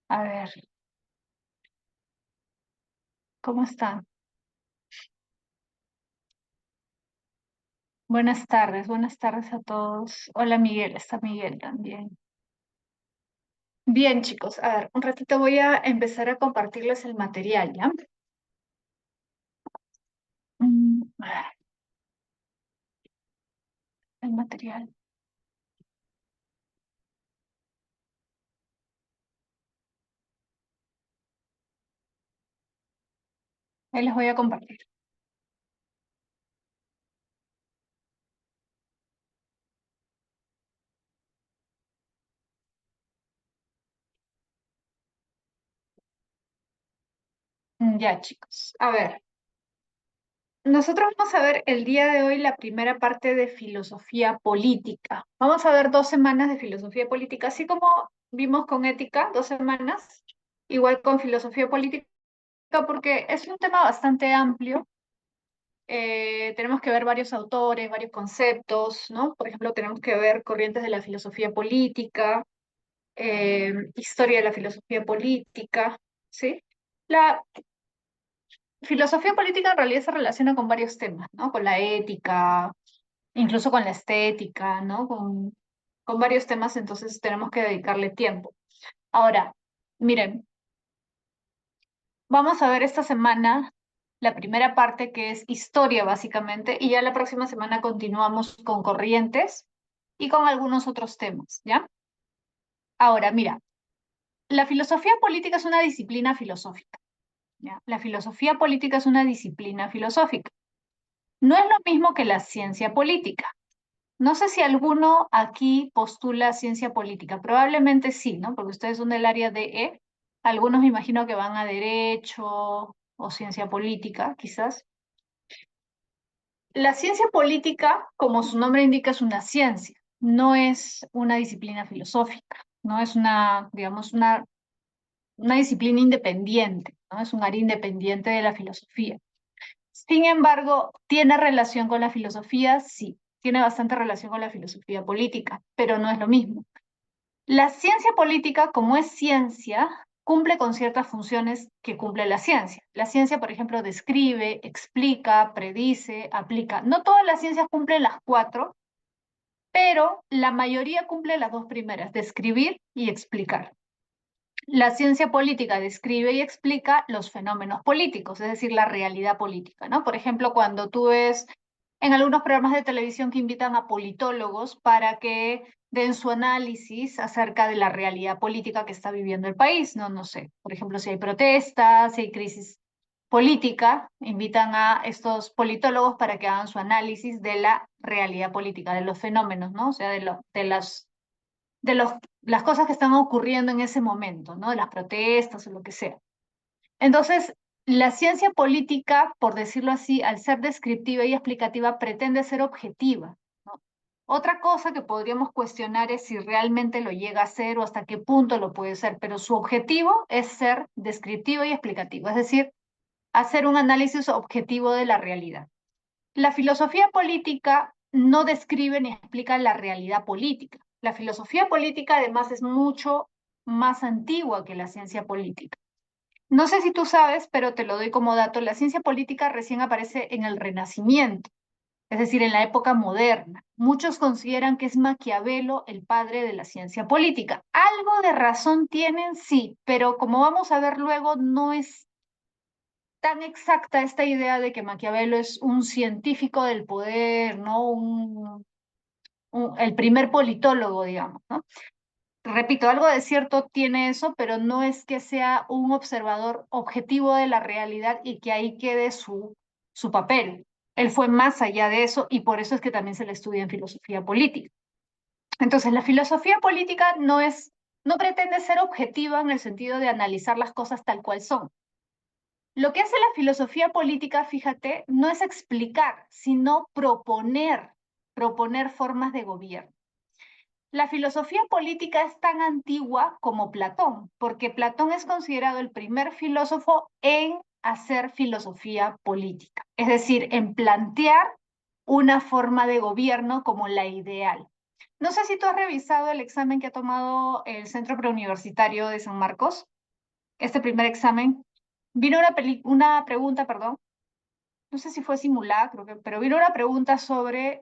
A ver, ¿cómo están? Buenas tardes a todos. Hola Miguel, está Miguel también. Bien, chicos, a ver, un ratito voy a empezar a compartirles el material, ¿ya? A ver, el material. Ahí les voy a compartir. Ya, chicos. A ver, nosotros vamos a ver el día de hoy la primera parte de filosofía política. Vamos a ver 2 semanas de filosofía política, así como vimos con ética, 2 semanas, igual con filosofía política, porque es un tema bastante amplio. Tenemos que ver varios autores, varios conceptos, ¿no? Por ejemplo, tenemos que ver corrientes de la filosofía política, historia de la filosofía política, ¿sí? La filosofía política en realidad se relaciona con varios temas, ¿no? Con la ética, incluso con la estética, ¿no? Con varios temas, entonces tenemos que dedicarle tiempo. Ahora, miren, vamos a ver esta semana la primera parte que es historia básicamente y ya la próxima semana continuamos con corrientes y con algunos otros temas, ¿ya? Ahora, mira, la filosofía política es una disciplina filosófica, ¿ya? La filosofía política es una disciplina filosófica. No es lo mismo que la ciencia política. No sé si alguno aquí postula ciencia política, probablemente sí, ¿no? Porque ustedes son del área de E. Algunos me imagino que van a derecho o ciencia política, quizás. La ciencia política, como su nombre indica, es una ciencia, no es una disciplina filosófica, no es una, digamos, una disciplina independiente, ¿no? Es un área independiente de la filosofía. Sin embargo, ¿tiene relación con la filosofía? Sí, tiene bastante relación con la filosofía política, pero no es lo mismo. La ciencia política, como es ciencia, cumple con ciertas funciones que cumple la ciencia. La ciencia, por ejemplo, describe, explica, predice, aplica. No todas las ciencias cumplen las cuatro, pero la mayoría cumple las dos primeras, describir y explicar. La ciencia política describe y explica los fenómenos políticos, es decir, la realidad política, ¿no? Por ejemplo, cuando tú ves en algunos programas de televisión que invitan a politólogos para que den su análisis acerca de la realidad política que está viviendo el país, ¿no? No sé, por ejemplo, si hay protestas, si hay crisis política, invitan a estos politólogos para que hagan su análisis de la realidad política, de los fenómenos, ¿no? O sea, de las cosas que están ocurriendo en ese momento, ¿no? De las protestas o lo que sea. Entonces, la ciencia política, por decirlo así, al ser descriptiva y explicativa, pretende ser objetiva, ¿no? Otra cosa que podríamos cuestionar es si realmente lo llega a ser o hasta qué punto lo puede ser, pero su objetivo es ser descriptivo y explicativo, es decir, hacer un análisis objetivo de la realidad. La filosofía política no describe ni explica la realidad política. La filosofía política además es mucho más antigua que la ciencia política. No sé si tú sabes, pero te lo doy como dato, la ciencia política recién aparece en el Renacimiento, es decir, en la época moderna. Muchos consideran que es Maquiavelo el padre de la ciencia política. Algo de razón tienen, sí, pero como vamos a ver luego, no es tan exacta esta idea de que Maquiavelo es un científico del poder, ¿no? El primer politólogo, digamos, ¿no? Repito, algo de cierto tiene eso, pero no es que sea un observador objetivo de la realidad y que ahí quede su papel. Él fue más allá de eso y por eso es que también se le estudia en filosofía política. Entonces, la filosofía política no pretende ser objetiva en el sentido de analizar las cosas tal cual son. Lo que hace la filosofía política, fíjate, no es explicar, sino proponer formas de gobierno. La filosofía política es tan antigua como Platón, porque Platón es considerado el primer filósofo en hacer filosofía política, es decir, en plantear una forma de gobierno como la ideal. No sé si tú has revisado el examen que ha tomado el Centro Preuniversitario de San Marcos. este primer examen, vino una pregunta, perdón, no sé si fue simulacro, pero vino una pregunta sobre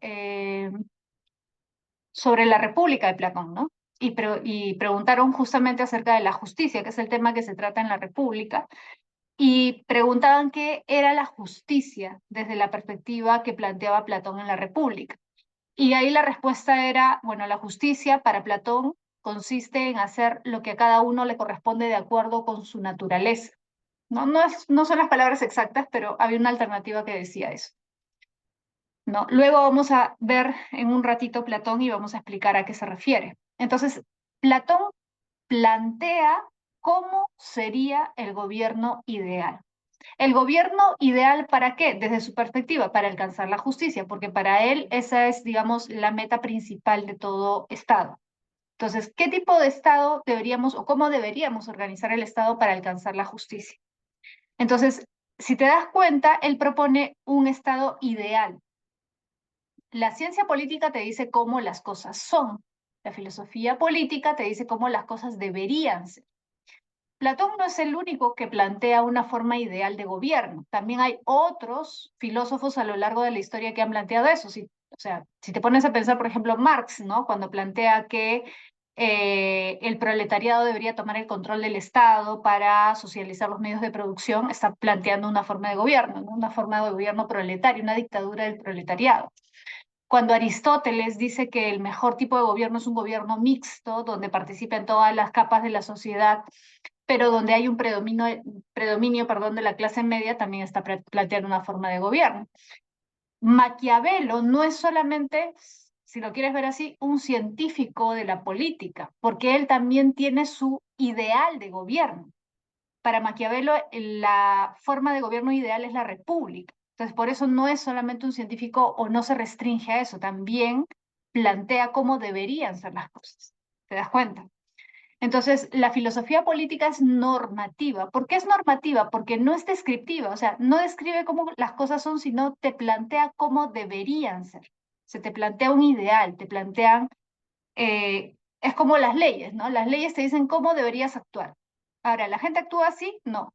la República de Platón, ¿no? Y preguntaron justamente acerca de la justicia, que es el tema que se trata en la República, y preguntaban qué era la justicia desde la perspectiva que planteaba Platón en la República. Y ahí la respuesta era, bueno, la justicia para Platón consiste en hacer lo que a cada uno le corresponde de acuerdo con su naturaleza. No, no son las palabras exactas, pero había una alternativa que decía eso, ¿no? Luego vamos a ver en un ratito Platón y vamos a explicar a qué se refiere. Entonces, Platón plantea cómo sería el gobierno ideal. ¿El gobierno ideal para qué? Desde su perspectiva, para alcanzar la justicia, porque para él esa es, digamos, la meta principal de todo Estado. Entonces, ¿qué tipo de Estado deberíamos o cómo deberíamos organizar el Estado para alcanzar la justicia? Entonces, si te das cuenta, él propone un Estado ideal. La ciencia política te dice cómo las cosas son. La filosofía política te dice cómo las cosas deberían ser. Platón no es el único que plantea una forma ideal de gobierno. También hay otros filósofos a lo largo de la historia que han planteado eso. O sea, si te pones a pensar, por ejemplo, Marx, ¿no? Cuando plantea que el proletariado debería tomar el control del Estado para socializar los medios de producción, está planteando una forma de gobierno, ¿no? Una forma de gobierno proletario, una dictadura del proletariado. Cuando Aristóteles dice que el mejor tipo de gobierno es un gobierno mixto, donde participen todas las capas de la sociedad, pero donde hay un predominio, perdón, de la clase media, también está planteando una forma de gobierno. Maquiavelo no es solamente, si lo quieres ver así, un científico de la política, porque él también tiene su ideal de gobierno. Para Maquiavelo, la forma de gobierno ideal es la república. Entonces, por eso no es solamente un científico o no se restringe a eso, también plantea cómo deberían ser las cosas. ¿Te das cuenta? Entonces, la filosofía política es normativa. ¿Por qué es normativa? Porque no es descriptiva, o sea, no describe cómo las cosas son, sino te plantea cómo deberían ser. Se te plantea un ideal, te plantean, es como las leyes, ¿no? Las leyes te dicen cómo deberías actuar. Ahora, ¿la gente actúa así? No.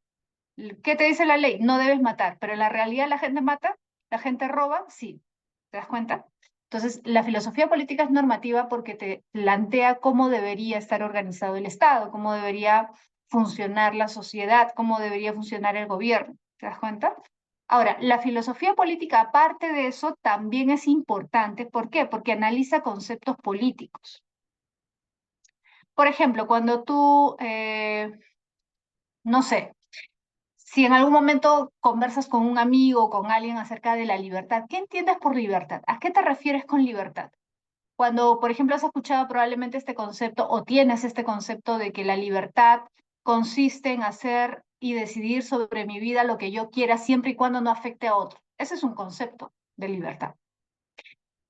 ¿Qué te dice la ley? No debes matar, pero en la realidad la gente mata, la gente roba, sí. ¿Te das cuenta? Entonces, la filosofía política es normativa porque te plantea cómo debería estar organizado el Estado, cómo debería funcionar la sociedad, cómo debería funcionar el gobierno. ¿Te das cuenta? Ahora, la filosofía política, aparte de eso, también es importante. ¿Por qué? Porque analiza conceptos políticos. Por ejemplo, cuando tú, no sé, si en algún momento conversas con un amigo o con alguien acerca de la libertad, ¿qué entiendes por libertad? ¿A qué te refieres con libertad? Cuando, por ejemplo, has escuchado probablemente este concepto o tienes este concepto de que la libertad consiste en hacer y decidir sobre mi vida lo que yo quiera siempre y cuando no afecte a otro. Ese es un concepto de libertad.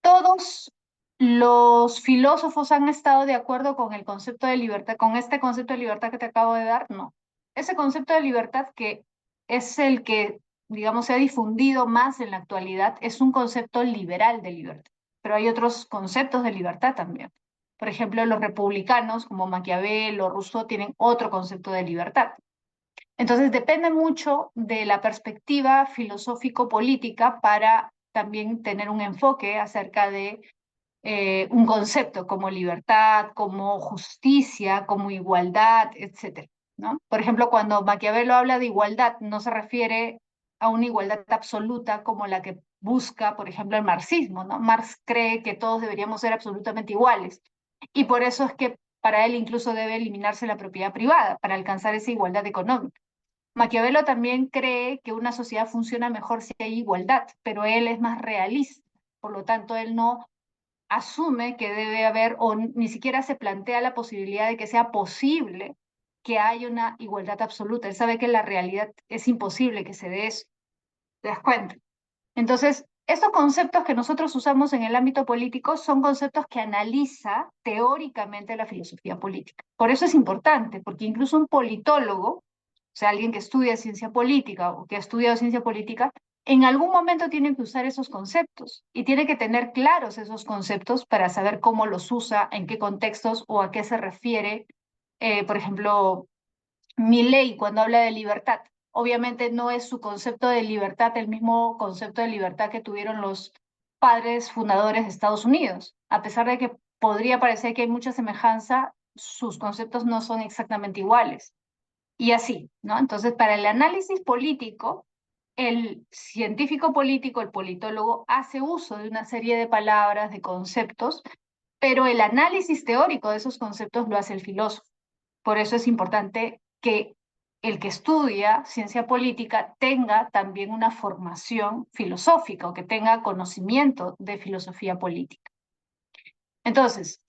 Todos los filósofos han estado de acuerdo con el concepto de libertad, con este concepto de libertad que te acabo de dar, no. Ese concepto de libertad que es el que, digamos, se ha difundido más en la actualidad, es un concepto liberal de libertad, pero hay otros conceptos de libertad también. Por ejemplo, los republicanos, como Maquiavelo, Rousseau, tienen otro concepto de libertad. Entonces, depende mucho de la perspectiva filosófico-política para también tener un enfoque acerca de un concepto como libertad, como justicia, como igualdad, etcétera, ¿no? Por ejemplo, cuando Maquiavelo habla de igualdad, no se refiere a una igualdad absoluta como la que busca, por ejemplo, el marxismo, ¿no? Marx cree que todos deberíamos ser absolutamente iguales y por eso es que para él incluso debe eliminarse la propiedad privada para alcanzar esa igualdad económica. Maquiavelo también cree que una sociedad funciona mejor si hay igualdad, pero él es más realista. Por lo tanto, él no asume que debe haber o ni siquiera se plantea la posibilidad de que sea posible que haya una igualdad absoluta. Él sabe que la realidad es imposible que se dé eso. ¿Te das cuenta? Entonces, estos conceptos que nosotros usamos en el ámbito político son conceptos que analiza teóricamente la filosofía política. Por eso es importante, porque incluso un politólogo, o sea, alguien que estudia ciencia política o que ha estudiado ciencia política, en algún momento tiene que usar esos conceptos y tiene que tener claros esos conceptos para saber cómo los usa, en qué contextos o a qué se refiere, por ejemplo, Milley, cuando habla de libertad, obviamente no es su concepto de libertad el mismo concepto de libertad que tuvieron los padres fundadores de Estados Unidos. A pesar de que podría parecer que hay mucha semejanza, sus conceptos no son exactamente iguales. Y así, ¿no? Entonces, para el análisis político, el científico político, el politólogo, hace uso de una serie de palabras, de conceptos, pero el análisis teórico de esos conceptos lo hace el filósofo. Por eso es importante que el que estudia ciencia política tenga también una formación filosófica o que tenga conocimiento de filosofía política. Entonces,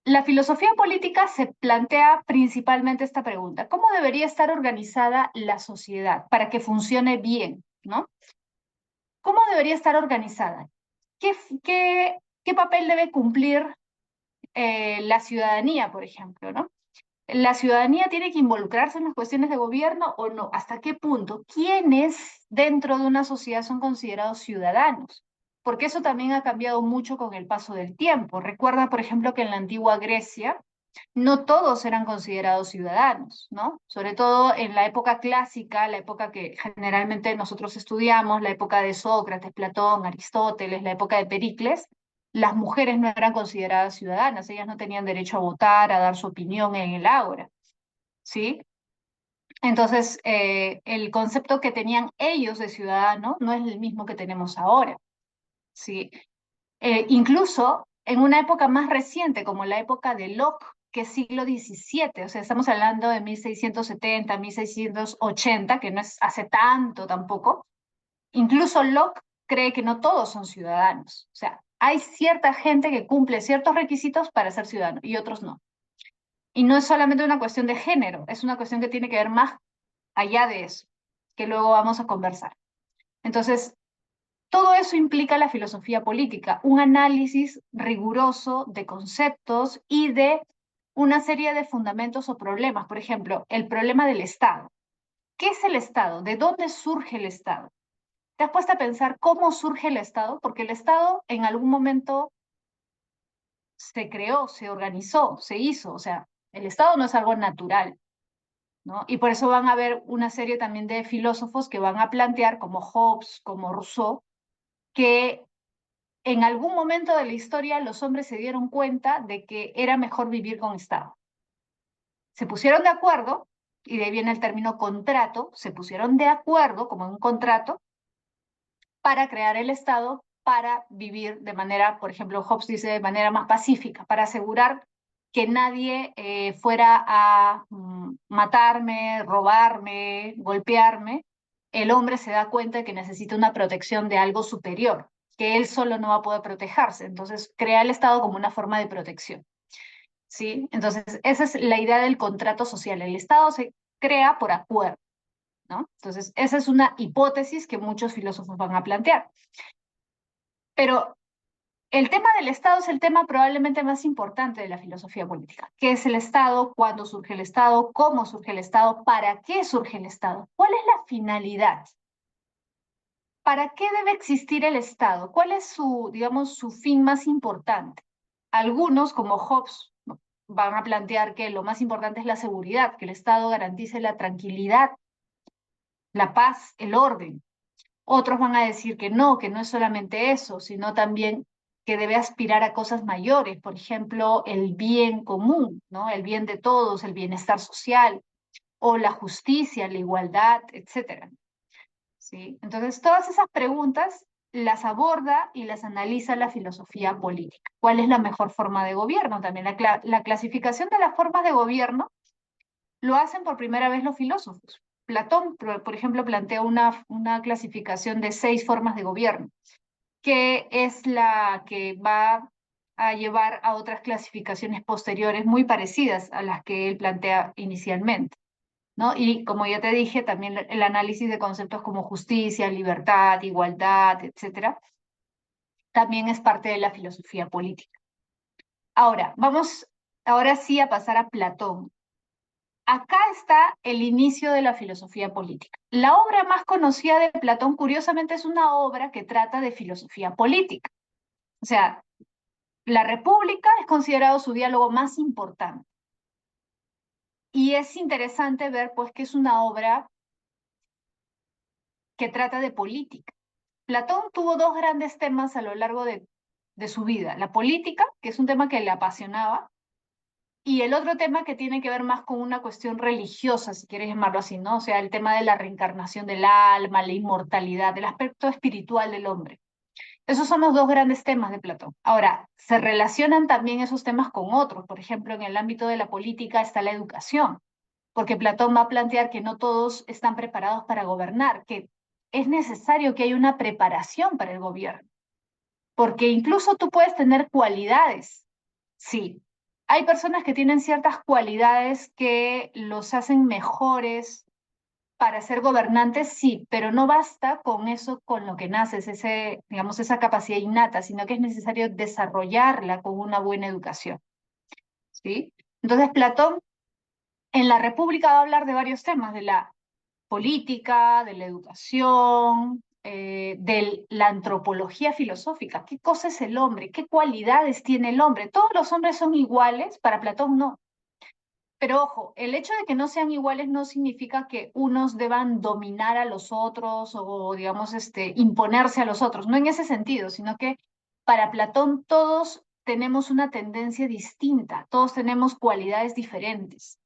la filosofía política se plantea principalmente esta pregunta: ¿cómo debería estar organizada la sociedad para que funcione bien, ¿no? ¿Cómo debería estar organizada? ¿Qué, qué papel debe cumplir la ciudadanía, por ejemplo, ¿no? ¿La ciudadanía tiene que involucrarse en las cuestiones de gobierno o no? ¿Hasta qué punto? ¿Quiénes dentro de una sociedad son considerados ciudadanos? Porque eso también ha cambiado mucho con el paso del tiempo. Recuerda, por ejemplo, que en la antigua Grecia no todos eran considerados ciudadanos, ¿no? Sobre todo en la época clásica, la época que generalmente nosotros estudiamos, la época de Sócrates, Platón, Aristóteles, la época de Pericles, las mujeres no eran consideradas ciudadanas, ellas no tenían derecho a votar, a dar su opinión en el ágora, ¿sí? Entonces, el concepto que tenían ellos de ciudadano no es el mismo que tenemos ahora, ¿sí? Incluso en una época más reciente, como la época de Locke, que es siglo XVII, o sea, estamos hablando de 1670, 1680, que no es hace tanto tampoco, incluso Locke cree que no todos son ciudadanos. O sea, hay cierta gente que cumple ciertos requisitos para ser ciudadano y otros no. Y no es solamente una cuestión de género, es una cuestión que tiene que ver más allá de eso, que luego vamos a conversar. Entonces, todo eso implica la filosofía política, un análisis riguroso de conceptos y de una serie de fundamentos o problemas. Por ejemplo, el problema del Estado. ¿Qué es el Estado? ¿De dónde surge el Estado? ¿Te has puesto a pensar cómo surge el Estado? Porque el Estado en algún momento se creó, se organizó, se hizo. O sea, el Estado no es algo natural, ¿no? Y por eso van a haber una serie también de filósofos que van a plantear, como Hobbes, como Rousseau, que en algún momento de la historia los hombres se dieron cuenta de que era mejor vivir con Estado. Se pusieron de acuerdo, y de ahí viene el término contrato, se pusieron de acuerdo como en un contrato para crear el Estado, para vivir de manera, por ejemplo, Hobbes dice, de manera más pacífica, para asegurar que nadie fuera a matarme, robarme, golpearme. El hombre se da cuenta de que necesita una protección de algo superior, que él solo no va a poder protegerse. Entonces, crea el Estado como una forma de protección, ¿sí? Entonces, esa es la idea del contrato social. El Estado se crea por acuerdo, ¿no? Entonces, esa es una hipótesis que muchos filósofos van a plantear. Pero el tema del Estado es el tema probablemente más importante de la filosofía política. ¿Qué es el Estado? ¿Cuándo surge el Estado? ¿Cómo surge el Estado? ¿Para qué surge el Estado? ¿Cuál es la finalidad? ¿Para qué debe existir el Estado? ¿Cuál es su, digamos, su fin más importante? Algunos, como Hobbes, van a plantear que lo más importante es la seguridad, que el Estado garantice la tranquilidad, la paz, el orden. Otros van a decir que no es solamente eso, sino también que debe aspirar a cosas mayores, por ejemplo, el bien común, ¿no? El bien de todos, el bienestar social, o la justicia, la igualdad, etcétera, ¿sí? Entonces, todas esas preguntas las aborda y las analiza la filosofía política. ¿Cuál es la mejor forma de gobierno? También la clasificación de las formas de gobierno lo hacen por primera vez los filósofos. Platón, por ejemplo, plantea una clasificación de 6 formas de gobierno, que es la que va a llevar a otras clasificaciones posteriores muy parecidas a las que él plantea inicialmente, ¿no? Y como ya te dije, también el análisis de conceptos como justicia, libertad, igualdad, etcétera, también es parte de la filosofía política. Ahora, vamos ahora sí a pasar a Platón. Acá está el inicio de la filosofía política. La obra más conocida de Platón, curiosamente, es una obra que trata de filosofía política. O sea, la República es considerado su diálogo más importante. Y es interesante ver, pues, que es una obra que trata de política. Platón tuvo dos grandes temas a lo largo de su vida. La política, que es un tema que le apasionaba, y el otro tema que tiene que ver más con una cuestión religiosa, si quieres llamarlo así, ¿no? O sea, el tema de la reencarnación del alma, la inmortalidad, el aspecto espiritual del hombre. Esos son los dos grandes temas de Platón. Ahora, se relacionan también esos temas con otros. Por ejemplo, en el ámbito de la política está la educación, porque Platón va a plantear que no todos están preparados para gobernar, que es necesario que haya una preparación para el gobierno, porque incluso tú puedes tener cualidades, sí. Hay personas que tienen ciertas cualidades que los hacen mejores para ser gobernantes, sí, pero no basta con eso con lo que naces, digamos, esa capacidad innata, sino que es necesario desarrollarla con una buena educación, ¿sí? Entonces, Platón en la República va a hablar de varios temas, de la política, de la educación, de la antropología filosófica. ¿Qué cosa es el hombre? ¿Qué cualidades tiene el hombre? ¿Todos los hombres son iguales? Para Platón no. Pero ojo, el hecho de que no sean iguales no significa que unos deban dominar a los otros o, digamos, imponerse a los otros. No en ese sentido, sino que para Platón todos tenemos una tendencia distinta, todos tenemos cualidades diferentes.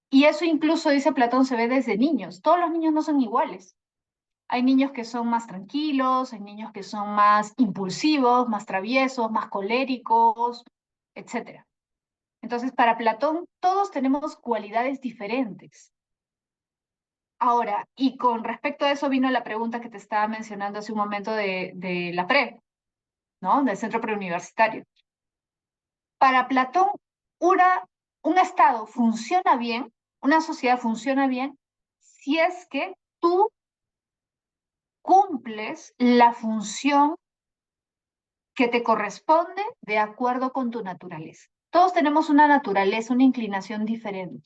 Y eso incluso, dice Platón, se ve desde niños. Todos los niños no son iguales. Hay niños que son más tranquilos, hay niños que son más impulsivos, más traviesos, más coléricos, etcétera. Entonces, para Platón, todos tenemos cualidades diferentes. Ahora, y con respecto a eso vino la pregunta que te estaba mencionando hace un momento de la PRE, ¿no? Del Centro Preuniversitario. Para Platón, una, un Estado funciona bien, una sociedad funciona bien, si es que tú cumples la función que te corresponde de acuerdo con tu naturaleza. Todos tenemos una naturaleza, una inclinación diferente.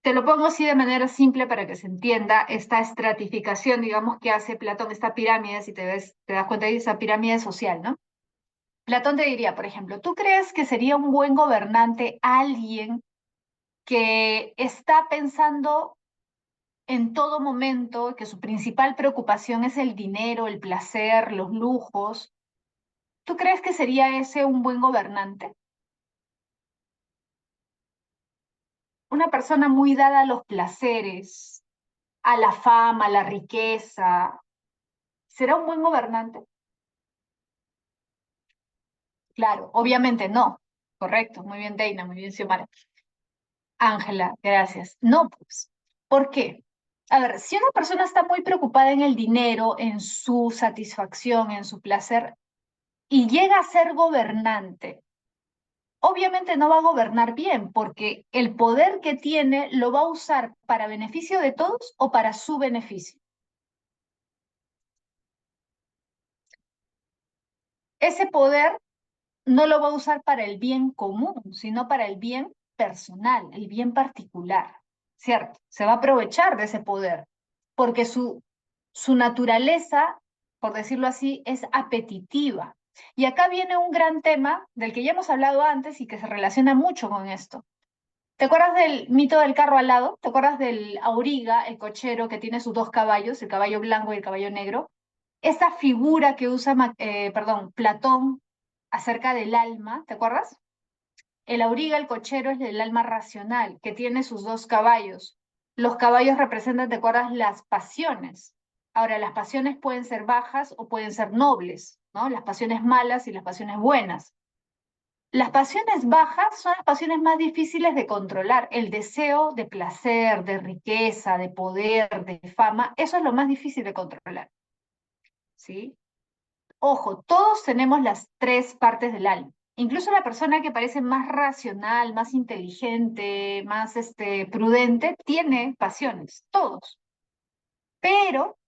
Te lo pongo así de manera simple para que se entienda esta estratificación, digamos, que hace Platón, esta pirámide, si te das cuenta de esa pirámide social, ¿no? Platón te diría, por ejemplo, ¿tú crees que sería un buen gobernante alguien que está pensando en todo momento que su principal preocupación es el dinero, el placer, los lujos? ¿Tú crees que sería ese un buen gobernante? Una persona muy dada a los placeres, a la fama, a la riqueza, ¿será un buen gobernante? Claro, obviamente no. Correcto, muy bien, Deina, muy bien, Xiomara. Ángela, gracias. No, pues. ¿Por qué? A ver, si una persona está muy preocupada en el dinero, en su satisfacción, en su placer, y llega a ser gobernante, obviamente no va a gobernar bien, porque el poder que tiene lo va a usar para beneficio de todos o para su beneficio. Ese poder no lo va a usar para el bien común, sino para el bien personal, el bien particular, ¿cierto? Se va a aprovechar de ese poder, porque su naturaleza, por decirlo así, es apetitiva. Y acá viene un gran tema del que ya hemos hablado antes y que se relaciona mucho con esto. ¿Te acuerdas del mito del carro alado? ¿Te acuerdas del auriga, el cochero que tiene sus dos caballos, el caballo blanco y el caballo negro? Esa figura que usa, Platón acerca del alma, ¿te acuerdas? El auriga, el cochero, es el alma racional, que tiene sus dos caballos. Los caballos representan, ¿te acuerdas? Las pasiones. Ahora, las pasiones pueden ser bajas o pueden ser nobles, ¿no? Las pasiones malas y las pasiones buenas. Las pasiones bajas son las pasiones más difíciles de controlar. El deseo de placer, de riqueza, de poder, de fama, eso es lo más difícil de controlar, ¿sí? Ojo, todos tenemos las tres partes del alma. Incluso la persona que parece más racional, más inteligente, más prudente, tiene pasiones, todos. Pero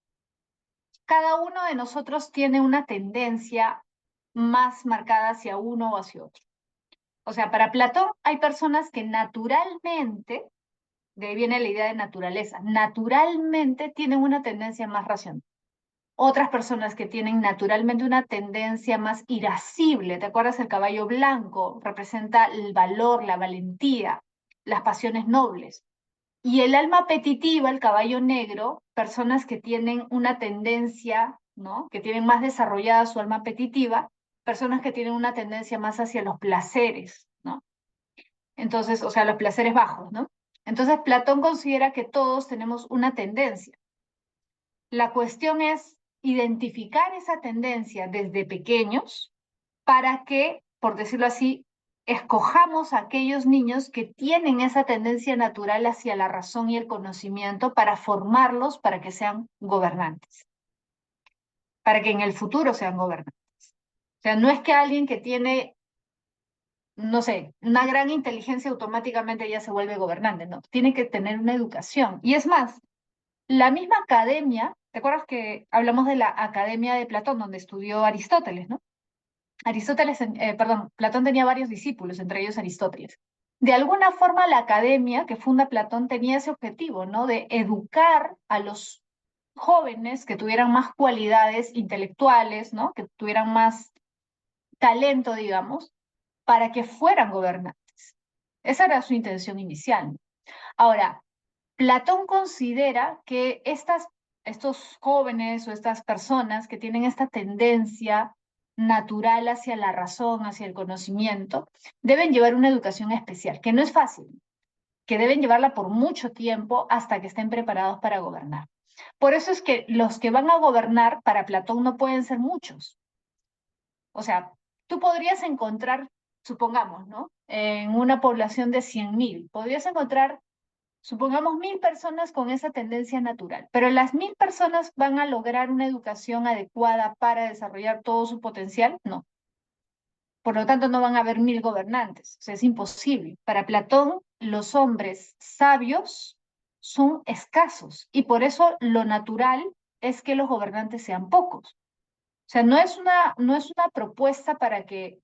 cada uno de nosotros tiene una tendencia más marcada hacia uno o hacia otro. O sea, para Platón hay personas que naturalmente, de ahí viene la idea de naturaleza, naturalmente tienen una tendencia más racional. Otras personas que tienen naturalmente una tendencia más irascible. ¿Te acuerdas? El caballo blanco representa el valor, la valentía. las pasiones nobles. Y el alma apetitiva, el caballo negro, personas que tienen una tendencia, ¿no? Que tienen más desarrollada su alma apetitiva, personas que tienen una tendencia más hacia los placeres, ¿no? Entonces, o sea, los placeres bajos, ¿no? Entonces, Platón considera que todos tenemos una tendencia. La cuestión es identificar esa tendencia desde pequeños para que, por decirlo así, escojamos a aquellos niños que tienen esa tendencia natural hacia la razón y el conocimiento para formarlos para que sean gobernantes, para que en el futuro sean gobernantes. O sea, no es que alguien que tiene, no sé, una gran inteligencia automáticamente ya se vuelve gobernante, no, tiene que tener una educación. Y es más, la misma academia, ¿te acuerdas que hablamos de la Academia de Platón, donde estudió Aristóteles, ¿no? Platón tenía varios discípulos, entre ellos Aristóteles. De alguna forma, la academia que funda Platón tenía ese objetivo, ¿no? De educar a los jóvenes que tuvieran más cualidades intelectuales, ¿no? Que tuvieran más talento, digamos, para que fueran gobernantes. Esa era su intención inicial, ¿no? Ahora, Platón considera que estos jóvenes o estas personas que tienen esta tendencia natural hacia la razón, hacia el conocimiento, deben llevar una educación especial, que no es fácil, que deben llevarla por mucho tiempo hasta que estén preparados para gobernar. Por eso es que los que van a gobernar para Platón no pueden ser muchos. O sea, tú podrías encontrar, supongamos, ¿no? En una población de 100.000, podrías encontrar, supongamos, 1.000 personas con esa tendencia natural, pero las 1.000 personas van a lograr una educación adecuada para desarrollar todo su potencial, no. Por lo tanto, no van a haber 1.000 gobernantes, o sea, es imposible. Para Platón, los hombres sabios son escasos y por eso lo natural es que los gobernantes sean pocos. O sea, no es una propuesta para que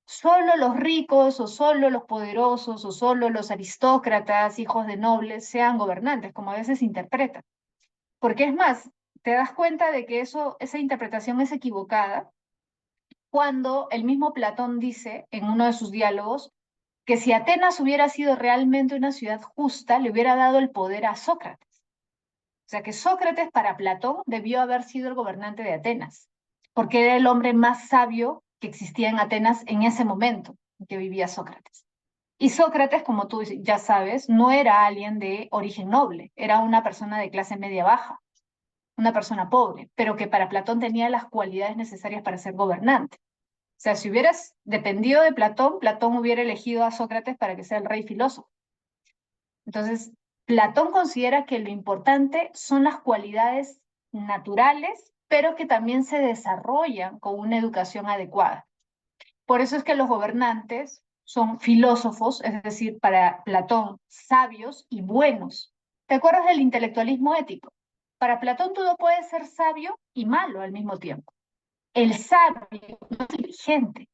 solo los ricos o solo los poderosos o solo los aristócratas, hijos de nobles, sean gobernantes, como a veces se interpreta. Porque es más, te das cuenta de que esa interpretación es equivocada cuando el mismo Platón dice en uno de sus diálogos que si Atenas hubiera sido realmente una ciudad justa, le hubiera dado el poder a Sócrates. O sea que Sócrates para Platón debió haber sido el gobernante de Atenas, porque era el hombre más sabio que existía en Atenas en ese momento en que vivía Sócrates. Y Sócrates, como tú ya sabes, no era alguien de origen noble, era una persona de clase media baja, una persona pobre, pero que para Platón tenía las cualidades necesarias para ser gobernante. O sea, si hubieras dependido de Platón, Platón hubiera elegido a Sócrates para que sea el rey filósofo. Entonces, Platón considera que lo importante son las cualidades naturales, pero que también se desarrollan con una educación adecuada. Por eso es que los gobernantes son filósofos, es decir, para Platón, sabios y buenos. ¿Te acuerdas del intelectualismo ético? Para Platón todo puede ser sabio y malo al mismo tiempo. El sabio no es inteligente.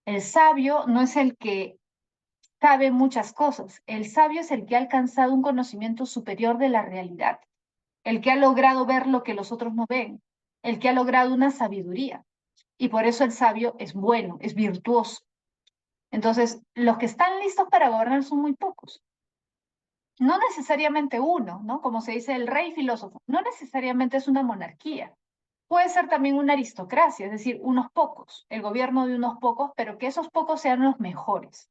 El sabio no es el que sabe muchas cosas. El sabio es el que ha alcanzado un conocimiento superior de la realidad, el que ha logrado ver lo que los otros no ven, el que ha logrado una sabiduría. Y por eso el sabio es bueno, es virtuoso. Entonces, los que están listos para gobernar son muy pocos. No necesariamente uno, ¿no? Como se dice, el rey filósofo. No necesariamente es una monarquía. Puede ser también una aristocracia, es decir, unos pocos, el gobierno de unos pocos, pero que esos pocos sean los mejores.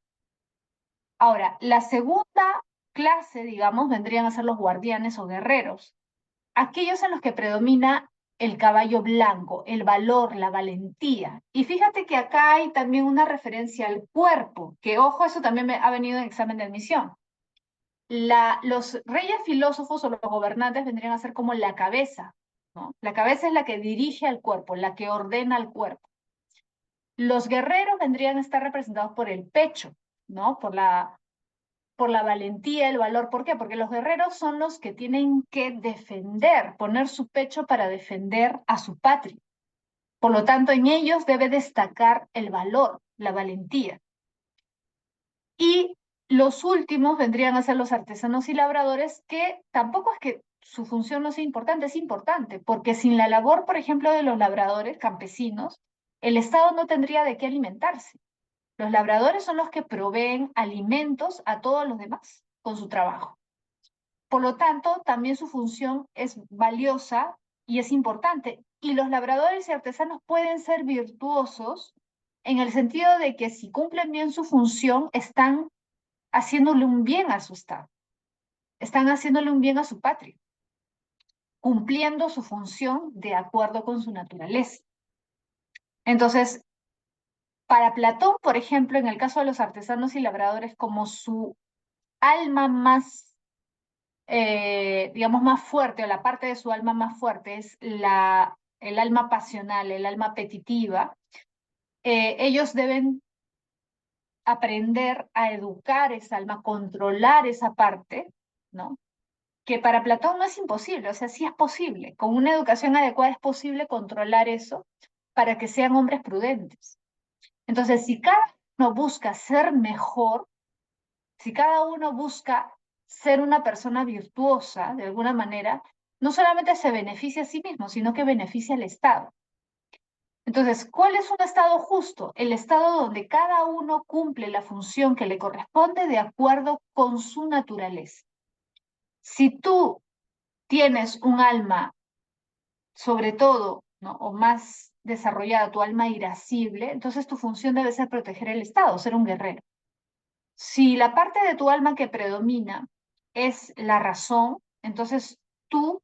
Ahora, la segunda clase, digamos, vendrían a ser los guardianes o guerreros, aquellos en los que predomina el caballo blanco, el valor, la valentía. Y fíjate que acá hay también una referencia al cuerpo, que ojo, eso también me ha venido en examen de admisión. Los reyes filósofos o los gobernantes vendrían a ser como la cabeza, ¿no? La cabeza es la que dirige al cuerpo, la que ordena al cuerpo. Los guerreros vendrían a estar representados por el pecho, ¿no? Por la valentía, el valor. ¿Por qué? Porque los guerreros son los que tienen que defender, poner su pecho para defender a su patria. Por lo tanto, en ellos debe destacar el valor, la valentía. Y los últimos vendrían a ser los artesanos y labradores, que tampoco es que su función no sea importante, es importante, porque sin la labor, por ejemplo, de los labradores campesinos, el Estado no tendría de qué alimentarse. Los labradores son los que proveen alimentos a todos los demás con su trabajo. Por lo tanto, también su función es valiosa y es importante. Y los labradores y artesanos pueden ser virtuosos en el sentido de que si cumplen bien su función, están haciéndole un bien a su Estado, están haciéndole un bien a su patria, cumpliendo su función de acuerdo con su naturaleza. Entonces, para Platón, por ejemplo, en el caso de los artesanos y labradores, como su alma más, digamos, más fuerte, o la parte de su alma más fuerte es el alma pasional, el alma apetitiva, ellos deben aprender a educar esa alma, controlar esa parte, ¿no? Que para Platón no es imposible, o sea, sí es posible. Con una educación adecuada es posible controlar eso para que sean hombres prudentes. Entonces, si cada uno busca ser mejor, si cada uno busca ser una persona virtuosa de alguna manera, no solamente se beneficia a sí mismo, sino que beneficia al Estado. Entonces, ¿cuál es un Estado justo? El Estado donde cada uno cumple la función que le corresponde de acuerdo con su naturaleza. Si tú tienes un alma, sobre todo, ¿no? O más desarrollada, tu alma irascible, entonces tu función debe ser proteger el Estado, ser un guerrero. Si la parte de tu alma que predomina es la razón, entonces tú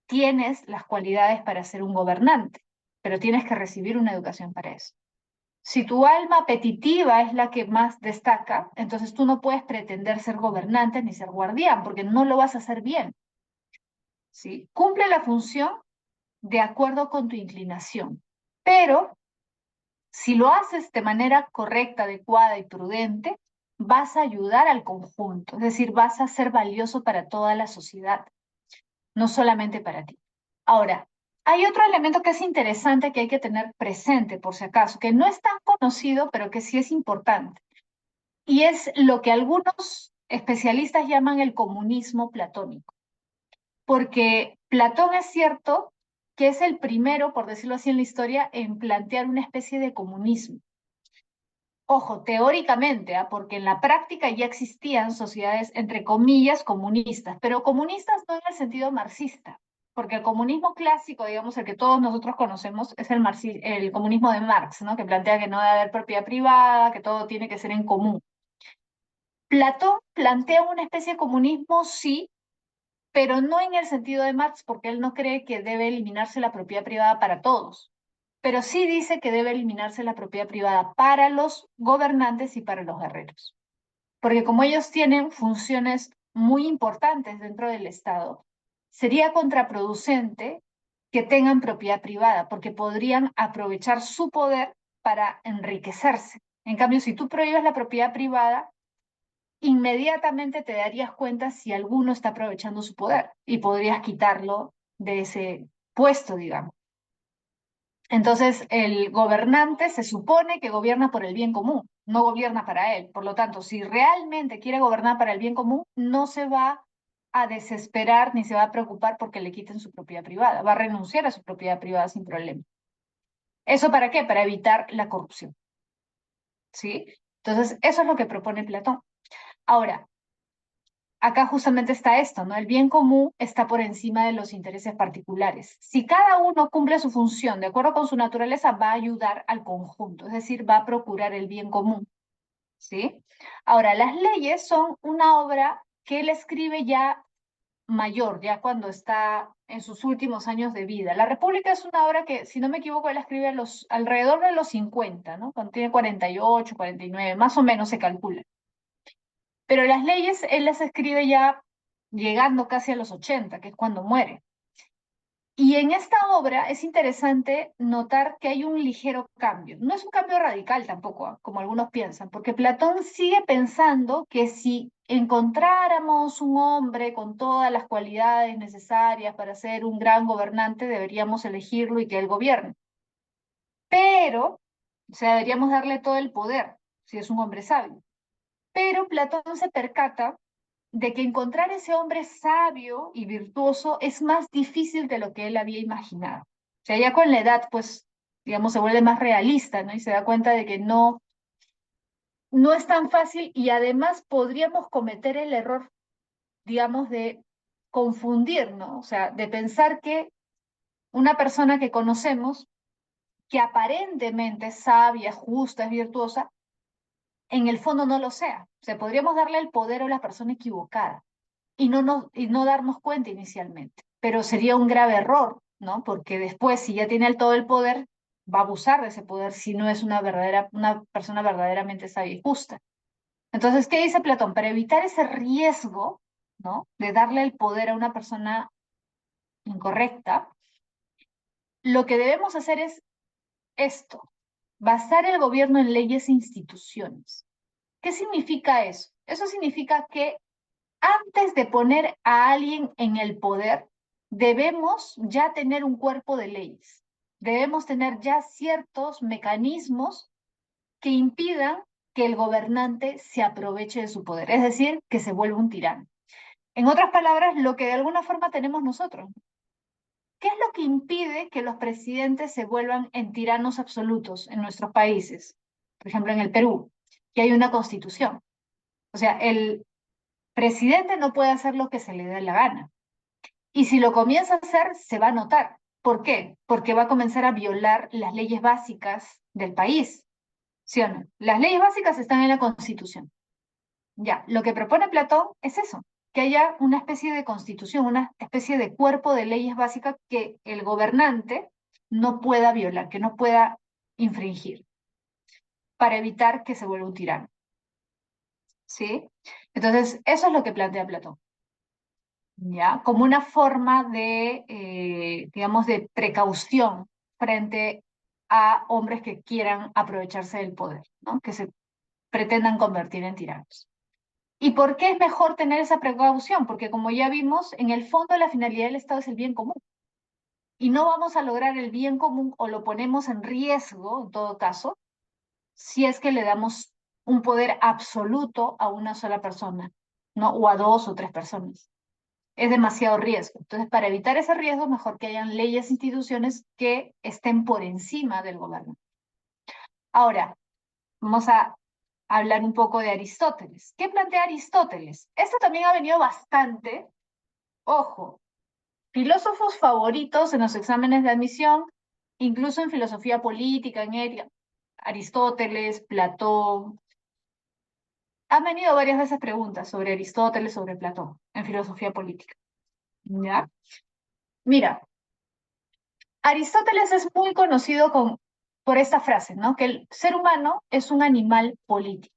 tienes las cualidades para ser un gobernante, pero tienes que recibir una educación para eso. Si tu alma apetitiva es la que más destaca, entonces tú no puedes pretender ser gobernante ni ser guardián, porque no lo vas a hacer bien. ¿Sí? Cumple la función de acuerdo con tu inclinación, pero si lo haces de manera correcta, adecuada y prudente, vas a ayudar al conjunto, es decir, vas a ser valioso para toda la sociedad, no solamente para ti. Ahora, hay otro elemento que es interesante que hay que tener presente, por si acaso, que no es tan conocido, pero que sí es importante, y es lo que algunos especialistas llaman el comunismo platónico, porque Platón es cierto que es el primero, por decirlo así en la historia, en plantear una especie de comunismo. Ojo, teóricamente, porque en la práctica ya existían sociedades, entre comillas, comunistas, pero comunistas no en el sentido marxista, porque el comunismo clásico, digamos, el que todos nosotros conocemos, es el comunismo de Marx, ¿no? Que plantea que no debe haber propiedad privada, que todo tiene que ser en común. Platón plantea una especie de comunismo, sí, pero no en el sentido de Marx, porque él no cree que debe eliminarse la propiedad privada para todos, pero sí dice que debe eliminarse la propiedad privada para los gobernantes y para los guerreros. Porque como ellos tienen funciones muy importantes dentro del Estado, sería contraproducente que tengan propiedad privada, porque podrían aprovechar su poder para enriquecerse. En cambio, si tú prohíbes la propiedad privada, inmediatamente te darías cuenta si alguno está aprovechando su poder y podrías quitarlo de ese puesto, digamos. Entonces, el gobernante se supone que gobierna por el bien común, no gobierna para él. Por lo tanto, si realmente quiere gobernar para el bien común, no se va a desesperar ni se va a preocupar porque le quiten su propiedad privada. Va a renunciar a su propiedad privada sin problema. ¿Eso para qué? Para evitar la corrupción. ¿Sí? Entonces, eso es lo que propone Platón. Ahora, acá justamente está esto, ¿no? El bien común está por encima de los intereses particulares. Si cada uno cumple su función de acuerdo con su naturaleza, va a ayudar al conjunto, es decir, va a procurar el bien común, ¿sí? Ahora, las leyes son una obra que él escribe ya mayor, ya cuando está en sus últimos años de vida. La República es una obra que, si no me equivoco, él escribe alrededor de los 50, ¿no? Cuando tiene 48, 49, más o menos se calcula. Pero las leyes él las escribe ya llegando casi a los 80, que es cuando muere. Y en esta obra es interesante notar que hay un ligero cambio. No es un cambio radical tampoco, como algunos piensan, porque Platón sigue pensando que si encontráramos un hombre con todas las cualidades necesarias para ser un gran gobernante, deberíamos elegirlo y que él gobierne. Pero, o sea, deberíamos darle todo el poder, si es un hombre sabio. Pero Platón se percata de que encontrar ese hombre sabio y virtuoso es más difícil de lo que él había imaginado. O sea, ya con la edad, pues, digamos, se vuelve más realista, ¿no? Y se da cuenta de que no, no es tan fácil y además podríamos cometer el error, digamos, de confundir, ¿no? O sea, de pensar que una persona que conocemos, que aparentemente es sabia, justa, es virtuosa, en el fondo no lo sea. O sea, podríamos darle el poder a la persona equivocada y no darnos cuenta inicialmente. Pero sería un grave error, ¿no? Porque después, si ya tiene todo el poder, va a abusar de ese poder si no es una persona verdaderamente sabia y justa. Entonces, ¿qué dice Platón? Para evitar ese riesgo, ¿no? De darle el poder a una persona incorrecta, lo que debemos hacer es esto, basar el gobierno en leyes e instituciones. ¿Qué significa eso? Eso significa que antes de poner a alguien en el poder, debemos ya tener un cuerpo de leyes. Debemos tener ya ciertos mecanismos que impidan que el gobernante se aproveche de su poder, es decir, que se vuelva un tirano. En otras palabras, lo que de alguna forma tenemos nosotros. ¿Qué es lo que impide que los presidentes se vuelvan en tiranos absolutos en nuestros países? Por ejemplo, en el Perú, que hay una constitución. O sea, el presidente no puede hacer lo que se le dé la gana. Y si lo comienza a hacer, se va a notar. ¿Por qué? Porque va a comenzar a violar las leyes básicas del país. ¿Sí o no? Las leyes básicas están en la Constitución. Ya, lo que propone Platón es eso, que haya una especie de constitución, una especie de cuerpo de leyes básicas que el gobernante no pueda violar, que no pueda infringir, para evitar que se vuelva un tirano. ¿Sí? Entonces, eso es lo que plantea Platón. ¿Ya? Como una forma de, digamos, de precaución frente a hombres que quieran aprovecharse del poder, ¿no? Que se pretendan convertir en tiranos. ¿Y por qué es mejor tener esa precaución? Porque como ya vimos, en el fondo la finalidad del Estado es el bien común. Y no vamos a lograr el bien común o lo ponemos en riesgo, en todo caso, si es que le damos un poder absoluto a una sola persona, ¿no? O a dos o tres personas. Es demasiado riesgo. Entonces, para evitar ese riesgo, mejor que hayan leyes e instituciones que estén por encima del gobierno. Ahora, vamos a hablar un poco de Aristóteles. ¿Qué plantea Aristóteles? Esto también ha venido bastante, ojo, filósofos favoritos en los exámenes de admisión, incluso en filosofía política, en ética, Aristóteles, Platón. Han venido varias veces preguntas sobre Aristóteles, sobre Platón, en filosofía política. ¿Ya? Mira, Aristóteles es muy conocido por esta frase, ¿no? Que el ser humano es un animal político.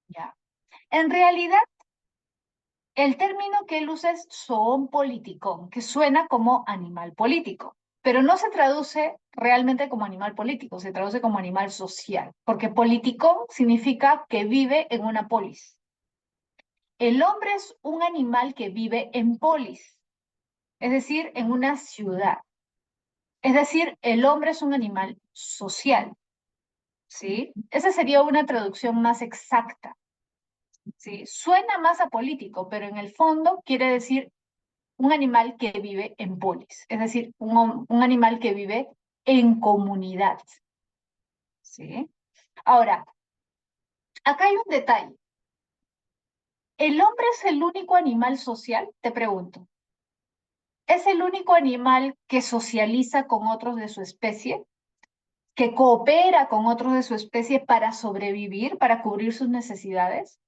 ¿Ya? En realidad, el término que él usa es zoon politikon, que suena como animal político, pero no se traduce realmente como animal político, se traduce como animal social, porque politikon significa que vive en una polis. El hombre es un animal que vive en polis, es decir, en una ciudad. Es decir, el hombre es un animal social, ¿sí? Esa sería una traducción más exacta, ¿sí? Suena más apolítico, pero en el fondo quiere decir un animal que vive en polis, es decir, un animal que vive en comunidad, ¿sí? Ahora, acá hay un detalle. ¿El hombre es el único animal social? Te pregunto. ¿Es el único animal que socializa con otros de su especie? ¿Que coopera con otros de su especie para sobrevivir, para cubrir sus necesidades?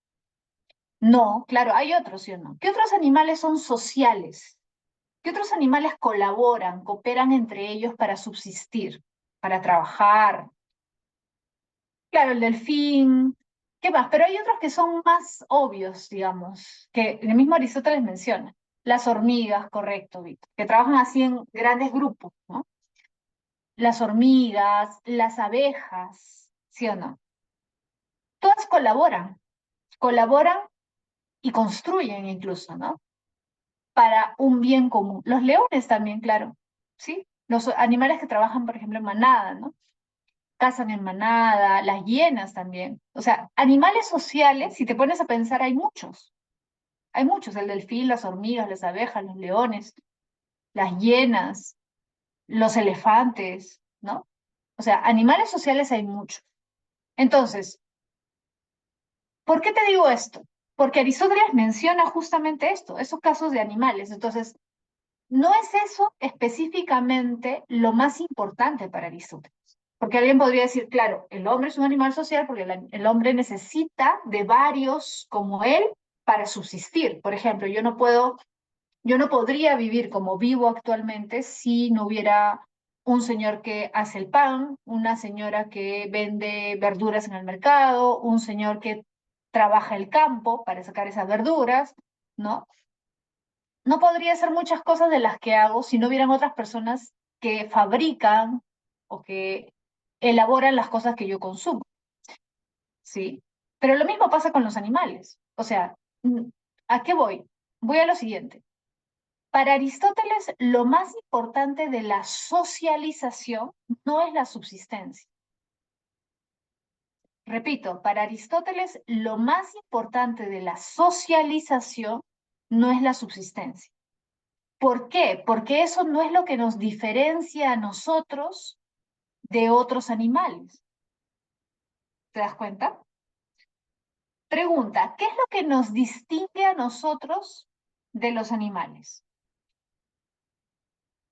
No, claro, hay otros, ¿sí o no? ¿Qué otros animales son sociales? ¿Qué otros animales colaboran, cooperan entre ellos para subsistir, para trabajar? Claro, el delfín, ¿qué más? Pero hay otros que son más obvios, digamos, que el mismo Aristóteles menciona. Las hormigas, correcto, Víctor, que trabajan así en grandes grupos, ¿no? Las hormigas, las abejas, ¿sí o no? Todas colaboran y construyen incluso, ¿no? Para un bien común. Los leones también, claro, ¿sí? Los animales que trabajan, por ejemplo, en manada, ¿no? Cazan en manada, las hienas también. O sea, animales sociales, si te pones a pensar, hay muchos. Hay muchos, el delfín, las hormigas, las abejas, los leones, las hienas, los elefantes, ¿no? O sea, animales sociales hay muchos. Entonces, ¿Por qué te digo esto? Porque Aristóteles menciona justamente esto, esos casos de animales. Entonces, no es eso específicamente lo más importante para Aristóteles. Porque alguien podría decir, claro, el hombre es un animal social porque el hombre necesita de varios como él para subsistir. Por ejemplo, yo no podría vivir como vivo actualmente si no hubiera un señor que hace el pan, una señora que vende verduras en el mercado, un señor que trabaja el campo para sacar esas verduras, ¿no? No podría hacer muchas cosas de las que hago si no hubieran otras personas que fabrican o que elaboran las cosas que yo consumo, ¿sí? Pero lo mismo pasa con los animales. O sea, ¿a qué voy? Voy a lo siguiente. Para Aristóteles, lo más importante de la socialización no es la subsistencia. Repito, para Aristóteles, lo más importante de la socialización no es la subsistencia. ¿Por qué? Porque eso no es lo que nos diferencia a nosotros de otros animales. ¿Te das cuenta? Pregunta, ¿qué es lo que nos distingue a nosotros de los animales?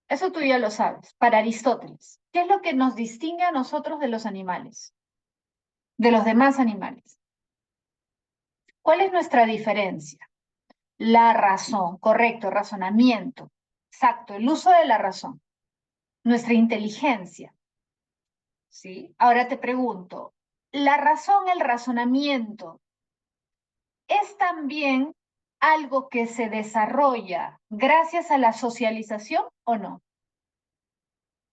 Eso tú ya lo sabes, para Aristóteles. ¿Qué es lo que nos distingue a nosotros de los animales? De los demás animales. ¿Cuál es nuestra diferencia? La razón, correcto, razonamiento. Exacto, el uso de la razón. Nuestra inteligencia. ¿Sí? Ahora te pregunto, ¿la razón, el razonamiento, es también algo que se desarrolla gracias a la socialización o no?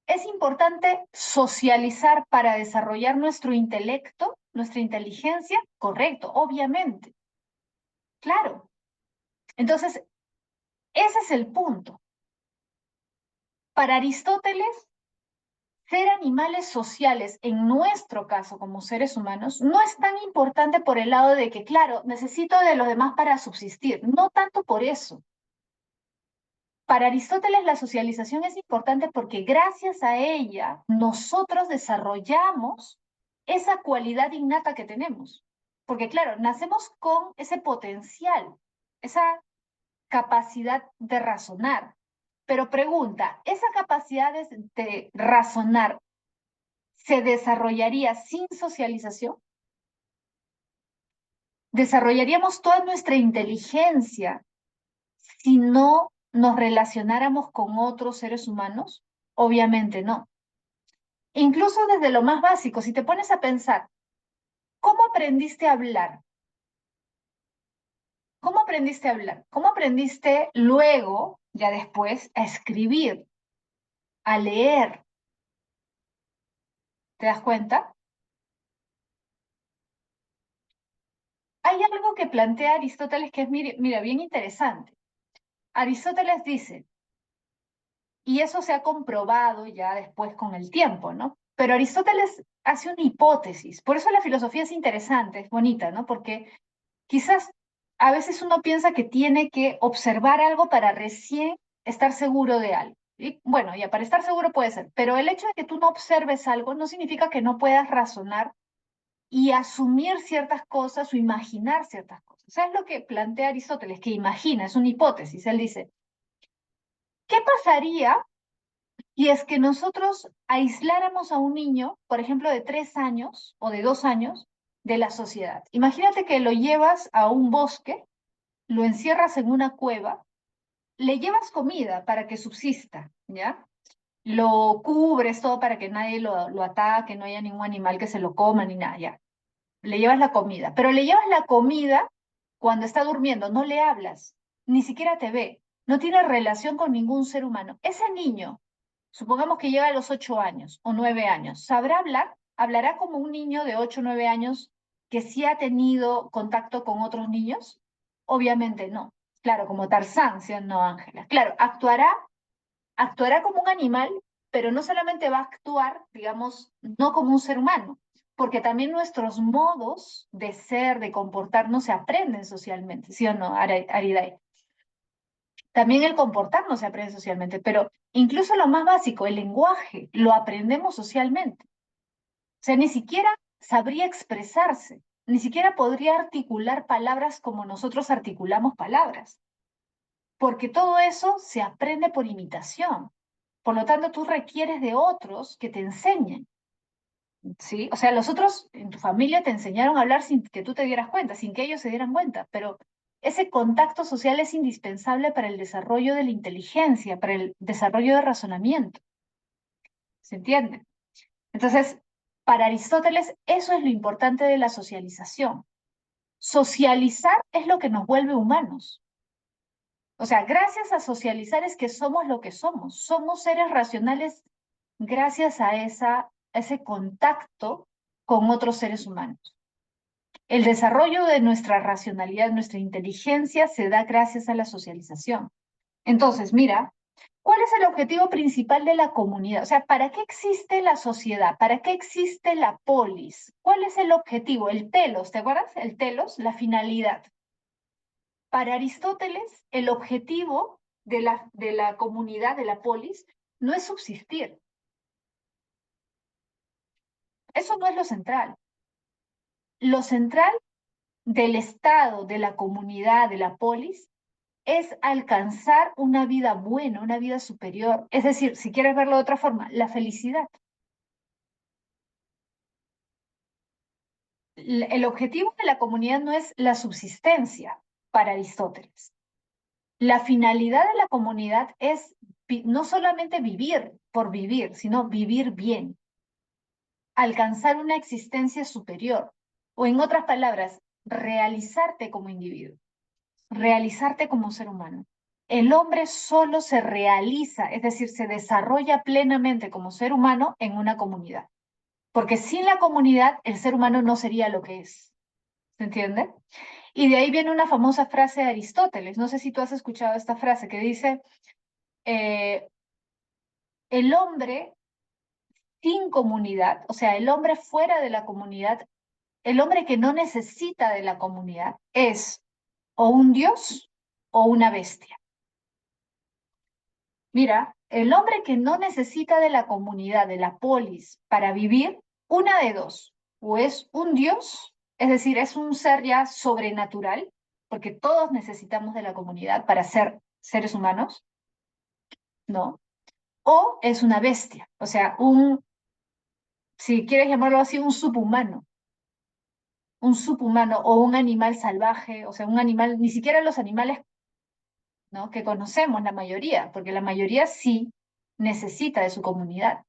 ¿Es importante socializar para desarrollar nuestro intelecto, nuestra inteligencia? Correcto, obviamente. Claro. Entonces, ese es el punto. Para Aristóteles, ser animales sociales, en nuestro caso como seres humanos, no es tan importante por el lado de que, claro, necesito de los demás para subsistir. No tanto por eso. Para Aristóteles la socialización es importante porque gracias a ella nosotros desarrollamos esa cualidad innata que tenemos. Porque claro, nacemos con ese potencial, esa capacidad de razonar. Pero pregunta, ¿esa capacidad de razonar se desarrollaría sin socialización? ¿Desarrollaríamos toda nuestra inteligencia si no nos relacionáramos con otros seres humanos? Obviamente no. Incluso desde lo más básico, si te pones a pensar, ¿cómo aprendiste a hablar? ¿Cómo aprendiste a hablar? ¿Cómo aprendiste luego, ya después, a escribir, a leer? ¿Te das cuenta? Hay algo que plantea Aristóteles que es, mira, bien interesante. Aristóteles dice, y eso se ha comprobado ya después con el tiempo, ¿no? Pero Aristóteles hace una hipótesis. Por eso la filosofía es interesante, es bonita, ¿no? Porque quizás a veces uno piensa que tiene que observar algo para recién estar seguro de algo. Y bueno, ya para estar seguro puede ser, pero el hecho de que tú no observes algo no significa que no puedas razonar y asumir ciertas cosas o imaginar ciertas cosas. ¿Sabes lo que plantea Aristóteles? Que imagina, es una hipótesis. Él dice, ¿qué pasaría y es que nosotros aisláramos a un niño, por ejemplo, de 3 años o de 2 años, de la sociedad? Imagínate que lo llevas a un bosque, lo encierras en una cueva, le llevas comida para que subsista, ¿ya? Lo cubres todo para que nadie lo ataque, no haya ningún animal que se lo coma ni nada, ya. Le llevas la comida, pero le llevas la comida cuando está durmiendo, no le hablas, ni siquiera te ve, no tiene relación con ningún ser humano. Ese niño, supongamos que llega a los 8 años o 9 años, ¿sabrá hablar? ¿Hablará como un niño de 8 o 9 años que sí ha tenido contacto con otros niños? Obviamente no. Claro, como Tarzán, ¿sí o no, Ángela? Claro, actuará como un animal, pero no solamente va a actuar, digamos, no como un ser humano, porque también nuestros modos de ser, de comportarnos se aprenden socialmente, ¿sí o no, Ariday? También el comportarnos se aprende socialmente, pero incluso lo más básico, el lenguaje, lo aprendemos socialmente. O sea, ni siquiera sabría expresarse. ni siquiera podría articular palabras como nosotros articulamos palabras, porque todo eso se aprende por imitación. Por lo tanto, tú requieres de otros que te enseñen, ¿sí? O sea, los otros en tu familia te enseñaron a hablar sin que tú te dieras cuenta, sin que ellos se dieran cuenta, pero ese contacto social es indispensable para el desarrollo de la inteligencia, para el desarrollo de razonamiento, ¿se entiende? Entonces, para Aristóteles, eso es lo importante de la socialización. Socializar es lo que nos vuelve humanos. O sea, gracias a socializar es que somos lo que somos. Somos seres racionales gracias a ese contacto con otros seres humanos. El desarrollo de nuestra racionalidad, nuestra inteligencia, se da gracias a la socialización. Entonces, mira, ¿cuál es el objetivo principal de la comunidad? O sea, ¿para qué existe la sociedad? ¿Para qué existe la polis? ¿Cuál es el objetivo? El telos, ¿te acuerdas? El telos, la finalidad. Para Aristóteles, el objetivo de la comunidad, de la polis, no es subsistir. Eso no es lo central. Lo central del Estado, de la comunidad, de la polis, es alcanzar una vida buena, una vida superior. Es decir, si quieres verlo de otra forma, la felicidad. El objetivo de la comunidad no es la subsistencia para Aristóteles. La finalidad de la comunidad es no solamente vivir por vivir, sino vivir bien, alcanzar una existencia superior, o en otras palabras, realizarte como individuo, realizarte como ser humano. El hombre solo se realiza, es decir, se desarrolla plenamente como ser humano en una comunidad, porque sin la comunidad el ser humano no sería lo que es. ¿Se entiende? Y de ahí viene una famosa frase de Aristóteles, no sé si tú has escuchado esta frase que dice, eh, el hombre sin comunidad, o sea, el hombre fuera de la comunidad, el hombre que no necesita de la comunidad es o un dios o una bestia. Mira, el hombre que no necesita de la comunidad, de la polis, para vivir, una de dos, o es un dios, es decir, es un ser ya sobrenatural, porque todos necesitamos de la comunidad para ser seres humanos, ¿no? O es una bestia, o sea, si quieres llamarlo así, un subhumano o un animal salvaje, o sea, un animal, ni siquiera los animales, ¿no? Que conocemos, la mayoría, porque la mayoría sí necesita de su comunidad.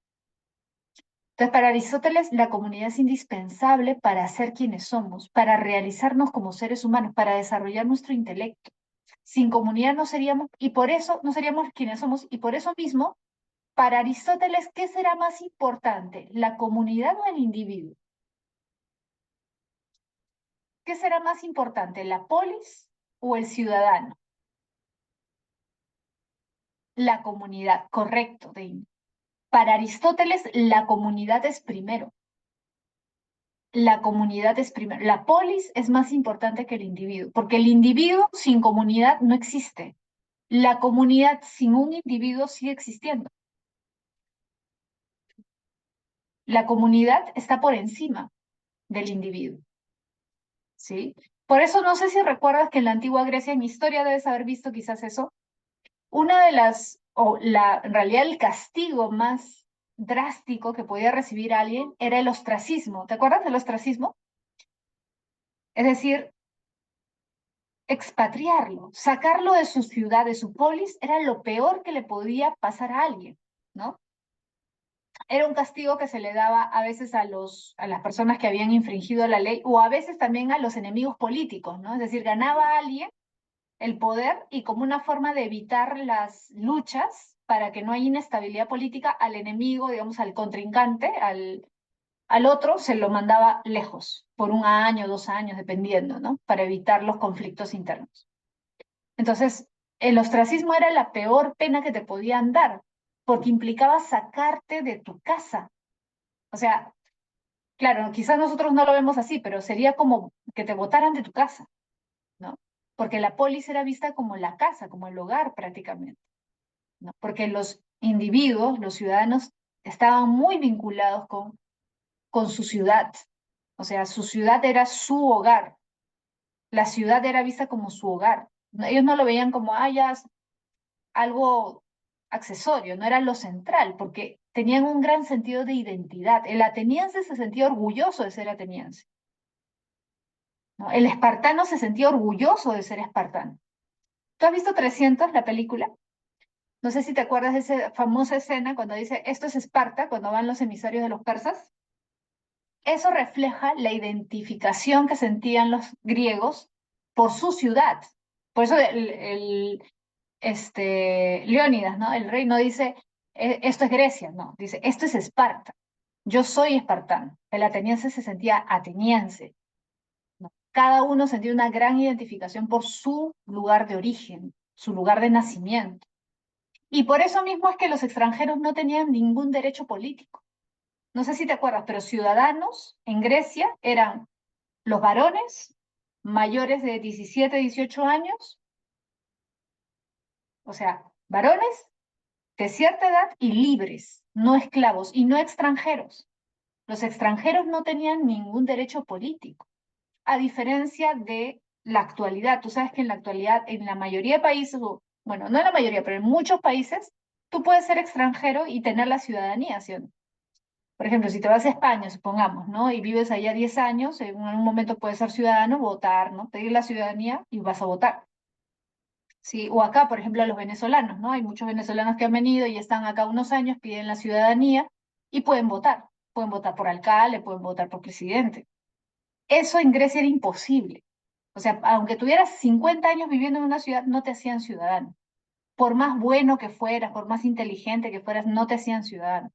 Entonces, para Aristóteles, la comunidad es indispensable para ser quienes somos, para realizarnos como seres humanos, para desarrollar nuestro intelecto. Sin comunidad no seríamos, y por eso no seríamos quienes somos, y por eso mismo, para Aristóteles, ¿qué será más importante, la comunidad o el individuo? ¿Qué será más importante, la polis o el ciudadano? La comunidad, correcto, Dean. Para Aristóteles, la comunidad es primero. La comunidad es primero. La polis es más importante que el individuo, porque el individuo sin comunidad no existe. La comunidad sin un individuo sigue existiendo. La comunidad está por encima del individuo, ¿sí? Por eso no sé si recuerdas que en la antigua Grecia, en historia debes haber visto quizás eso, una de las, en realidad el castigo más drástico que podía recibir alguien era el ostracismo. ¿Te acuerdas del ostracismo? Es decir, expatriarlo, sacarlo de su ciudad, de su polis, era lo peor que le podía pasar a alguien, ¿no? Era un castigo que se le daba a veces a las personas que habían infringido la ley o a veces también a los enemigos políticos, ¿no? Es decir, ganaba a alguien el poder y como una forma de evitar las luchas para que no haya inestabilidad política al enemigo, digamos, al contrincante, al otro se lo mandaba lejos, por un año, 2 años, dependiendo, ¿no? Para evitar los conflictos internos. Entonces, el ostracismo era la peor pena que te podían dar, porque implicaba sacarte de tu casa. O sea, claro, quizás nosotros no lo vemos así, pero sería como que te botaran de tu casa, ¿no? Porque la polis era vista como la casa, como el hogar prácticamente, ¿no? Porque los individuos, los ciudadanos, estaban muy vinculados con su ciudad, O sea, su ciudad era su hogar. La ciudad era vista como su hogar. Ellos no lo veían como, ya algo accesorio, no era lo central, porque tenían un gran sentido de identidad. El ateniense se sentía orgulloso de ser ateniense, ¿no? El espartano se sentía orgulloso de ser espartano. ¿Tú has visto 300, la película? No sé si te acuerdas de esa famosa escena cuando dice, esto es Esparta, cuando van los emisarios de los persas. Eso refleja la identificación que sentían los griegos por su ciudad. Por eso Leónidas, ¿no? El rey no dice, esto es Grecia", no, dice, esto es Esparta. Yo soy espartano. El ateniense se sentía ateniense, ¿no? Cada uno sentía una gran identificación por su lugar de origen, su lugar de nacimiento. Y por eso mismo es que los extranjeros no tenían ningún derecho político. No sé si te acuerdas, pero ciudadanos en Grecia eran los varones mayores de 17, 18 años, o sea, varones de cierta edad y libres, no esclavos y no extranjeros. Los extranjeros no tenían ningún derecho político, a diferencia de la actualidad. Tú sabes que en la actualidad, en la mayoría de países, bueno, no en la mayoría, pero en muchos países, tú puedes ser extranjero y tener la ciudadanía, ¿sí o no? Por ejemplo, si te vas a España, supongamos, ¿no? Y vives allá 10 años, en un momento puedes ser ciudadano, votar, ¿no? Pedir la ciudadanía y vas a votar. Sí, o acá, por ejemplo, los venezolanos, ¿no? Hay muchos venezolanos que han venido y están acá unos años, piden la ciudadanía y pueden votar. Pueden votar por alcalde, pueden votar por presidente. Eso en Grecia era imposible. O sea, aunque tuvieras 50 años viviendo en una ciudad, no te hacían ciudadano. Por más bueno que fueras, por más inteligente que fueras, no te hacían ciudadano.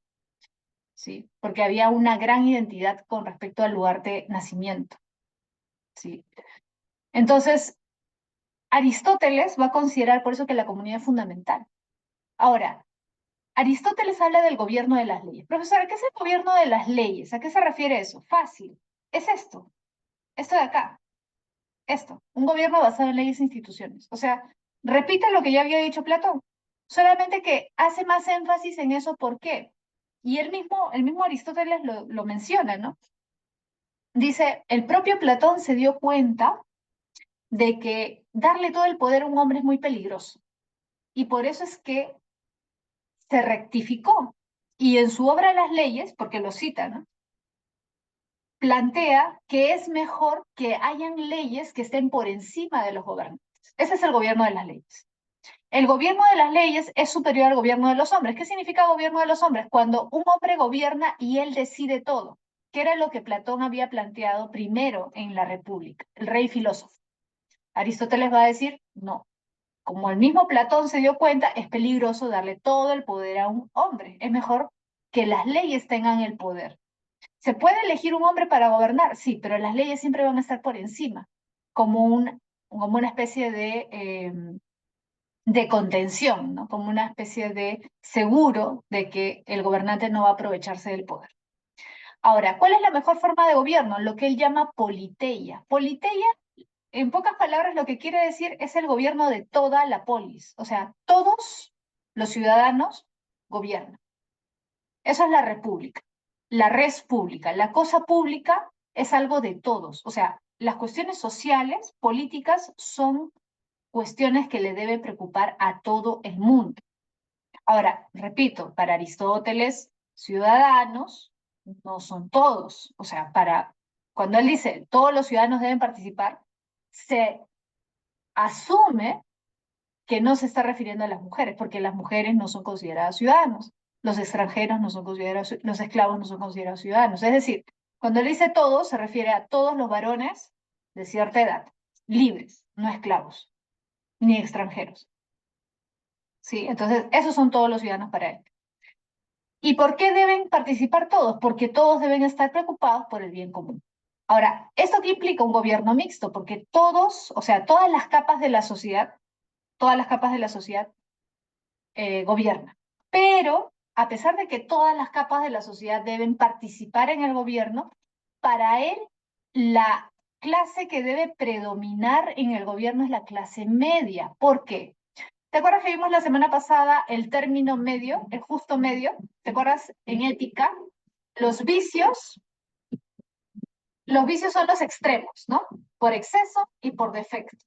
¿Sí? Porque había una gran identidad con respecto al lugar de nacimiento. ¿Sí? Entonces, Aristóteles va a considerar por eso que la comunidad es fundamental. Ahora, Aristóteles habla del gobierno de las leyes. Profesora, ¿qué es el gobierno de las leyes? ¿A qué se refiere eso? Fácil. Es esto de acá, esto, un gobierno basado en leyes e instituciones. O sea, repite lo que ya había dicho Platón, solamente que hace más énfasis en eso. ¿Por qué? Y el mismo Aristóteles lo menciona, ¿no? Dice, el propio Platón se dio cuenta de que darle todo el poder a un hombre es muy peligroso. Y por eso es que se rectificó. Y en su obra Las leyes, porque lo cita, ¿no? Plantea que es mejor que hayan leyes que estén por encima de los gobernantes. Ese es el gobierno de las leyes. El gobierno de las leyes es superior al gobierno de los hombres. ¿Qué significa gobierno de los hombres? Cuando un hombre gobierna y él decide todo, que era lo que Platón había planteado primero en la República, el rey filósofo. Aristóteles va a decir, no, como el mismo Platón se dio cuenta, es peligroso darle todo el poder a un hombre. Es mejor que las leyes tengan el poder. ¿Se puede elegir un hombre para gobernar? Sí, pero las leyes siempre van a estar por encima, como una especie de contención, ¿no? Como una especie de seguro de que el gobernante no va a aprovecharse del poder. Ahora, ¿cuál es la mejor forma de gobierno? Lo que él llama politeia. Politeia, en pocas palabras, lo que quiere decir es el gobierno de toda la polis. O sea, todos los ciudadanos gobiernan. Eso es la república, la res pública. La cosa pública es algo de todos. O sea, las cuestiones sociales, políticas, son cuestiones que le deben preocupar a todo el mundo. Ahora, repito, para Aristóteles, ciudadanos no son todos. O sea, cuando él dice todos los ciudadanos deben participar, se asume que no se está refiriendo a las mujeres, porque las mujeres no son consideradas ciudadanos, los extranjeros no son considerados, los esclavos no son considerados ciudadanos. Es decir, cuando él dice todos, se refiere a todos los varones de cierta edad, libres, no esclavos, ni extranjeros. ¿Sí? Entonces, esos son todos los ciudadanos para él. ¿Y por qué deben participar todos? Porque todos deben estar preocupados por el bien común. Ahora, ¿esto qué implica un gobierno mixto? Porque todos, o sea, todas las capas de la sociedad, todas las capas de la sociedad gobiernan. Pero, a pesar de que todas las capas de la sociedad deben participar en el gobierno, para él la clase que debe predominar en el gobierno es la clase media. ¿Por qué? ¿Te acuerdas que vimos la semana pasada el término medio, el justo medio? ¿Te acuerdas en ética? Los vicios, los vicios son los extremos, ¿no? Por exceso y por defecto.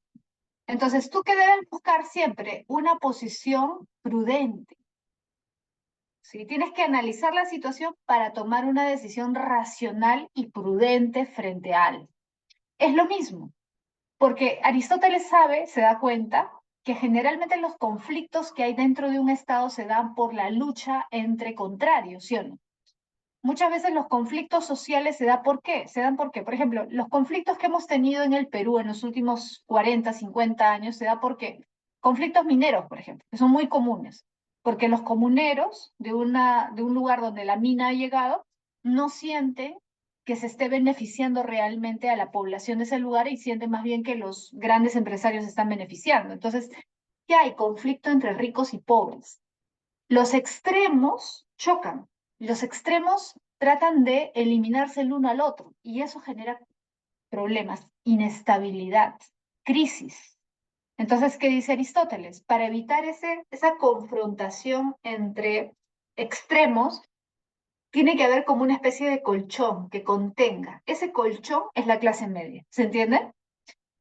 Entonces, tú que debes buscar siempre una posición prudente, ¿sí? Tienes que analizar la situación para tomar una decisión racional y prudente frente a algo. Es lo mismo, porque Aristóteles sabe, se da cuenta, que generalmente los conflictos que hay dentro de un Estado se dan por la lucha entre contrarios, ¿sí o no? Muchas veces los conflictos sociales se dan ¿por qué? Se dan porque, por ejemplo, los conflictos que hemos tenido en el Perú en los últimos 40, 50 años se da porque conflictos mineros, por ejemplo, que son muy comunes, porque los comuneros de un lugar donde la mina ha llegado no sienten que se esté beneficiando realmente a la población de ese lugar y sienten más bien que los grandes empresarios se están beneficiando. Entonces, ¿qué hay? Conflicto entre ricos y pobres. Los extremos chocan, los extremos tratan de eliminarse el uno al otro y eso genera problemas, inestabilidad, crisis. Entonces, ¿qué dice Aristóteles? Para evitar esa confrontación entre extremos, tiene que haber como una especie de colchón que contenga. Ese colchón es la clase media, ¿se entiende?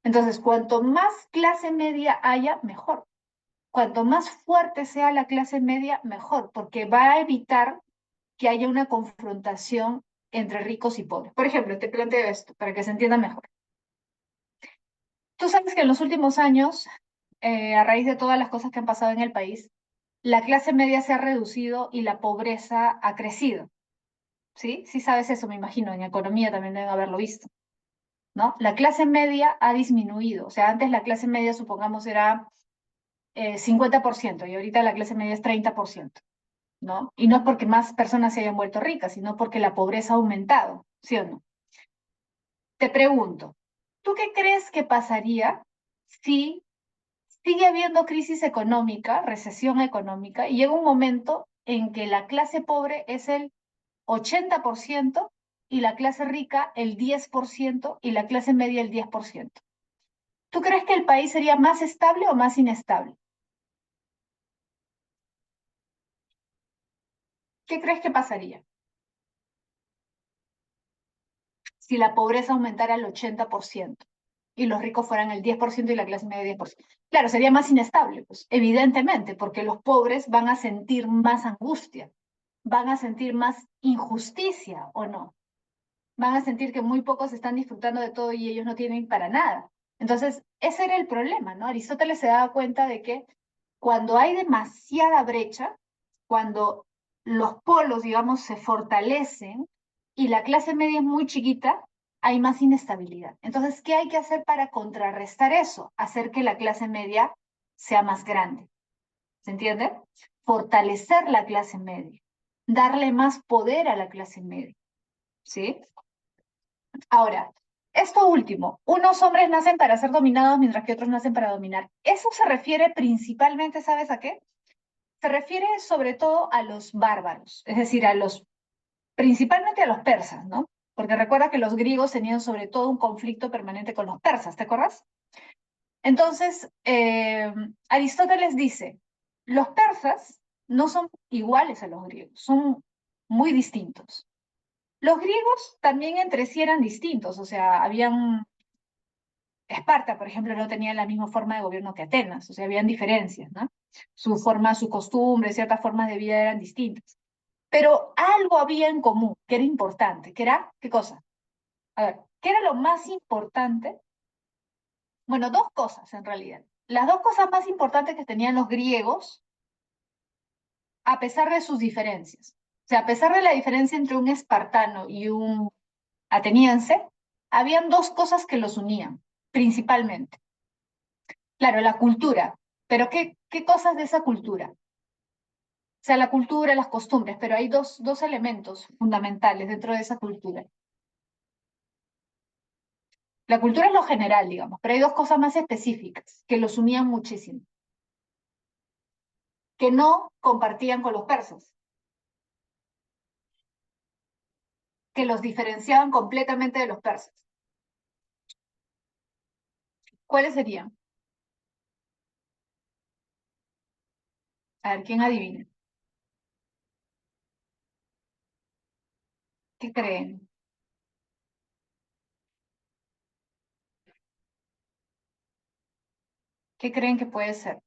Entonces, cuanto más clase media haya, mejor. Cuanto más fuerte sea la clase media, mejor, porque va a evitar que haya una confrontación entre ricos y pobres. Por ejemplo, te planteo esto para que se entienda mejor. Tú sabes que en los últimos años, a raíz de todas las cosas que han pasado en el país, la clase media se ha reducido y la pobreza ha crecido. ¿Sí? Sí sabes eso, me imagino. En economía también deben haberlo visto, ¿no? La clase media ha disminuido. O sea, antes la clase media, supongamos, era 50% y ahorita la clase media es 30%. ¿No? Y no es porque más personas se hayan vuelto ricas, sino porque la pobreza ha aumentado, ¿sí o no? Te pregunto, ¿tú qué crees que pasaría si sigue habiendo crisis económica, recesión económica, y llega un momento en que la clase pobre es el 80% y la clase rica el 10% y la clase media el 10%? ¿Tú crees que el país sería más estable o más inestable? ¿Qué crees que pasaría si la pobreza aumentara al 80% y los ricos fueran el 10% y la clase media el 10%? Claro, sería más inestable, pues, evidentemente, porque los pobres van a sentir más angustia, van a sentir más injusticia, ¿o no? Van a sentir que muy pocos están disfrutando de todo y ellos no tienen para nada. Entonces, ese era el problema, ¿no? Aristóteles se daba cuenta de que cuando hay demasiada brecha, cuando los polos, digamos, se fortalecen y la clase media es muy chiquita, hay más inestabilidad. Entonces, ¿qué hay que hacer para contrarrestar eso? Hacer que la clase media sea más grande. ¿Se entiende? Fortalecer la clase media, darle más poder a la clase media, ¿sí? Ahora, esto último, unos hombres nacen para ser dominados mientras que otros nacen para dominar. Eso se refiere principalmente, ¿sabes a qué? Se refiere sobre todo a los bárbaros, es decir, principalmente a los persas, ¿no? Porque recuerda que los griegos tenían sobre todo un conflicto permanente con los persas, ¿te acuerdas? Entonces, Aristóteles dice, los persas no son iguales a los griegos, son muy distintos. Los griegos también entre sí eran distintos, o sea, Esparta, por ejemplo, no tenía la misma forma de gobierno que Atenas, o sea, habían diferencias, ¿no? Su forma, su costumbre, ciertas formas de vida eran distintas. Pero algo había en común, que era importante, que era, ¿qué cosa? A ver, ¿qué era lo más importante? Bueno, dos cosas en realidad. Las dos cosas más importantes que tenían los griegos, a pesar de sus diferencias. O sea, a pesar de la diferencia entre un espartano y un ateniense, habían dos cosas que los unían, principalmente. Claro, la cultura. Pero ¿qué cosas de esa cultura? O sea, la cultura, las costumbres, pero hay dos elementos fundamentales dentro de esa cultura. La cultura es lo general, digamos, pero hay dos cosas más específicas que los unían muchísimo, que no compartían con los persas, que los diferenciaban completamente de los persas. ¿Cuáles serían? A ver, ¿quién adivina? ¿Qué creen? ¿Qué creen que puede ser?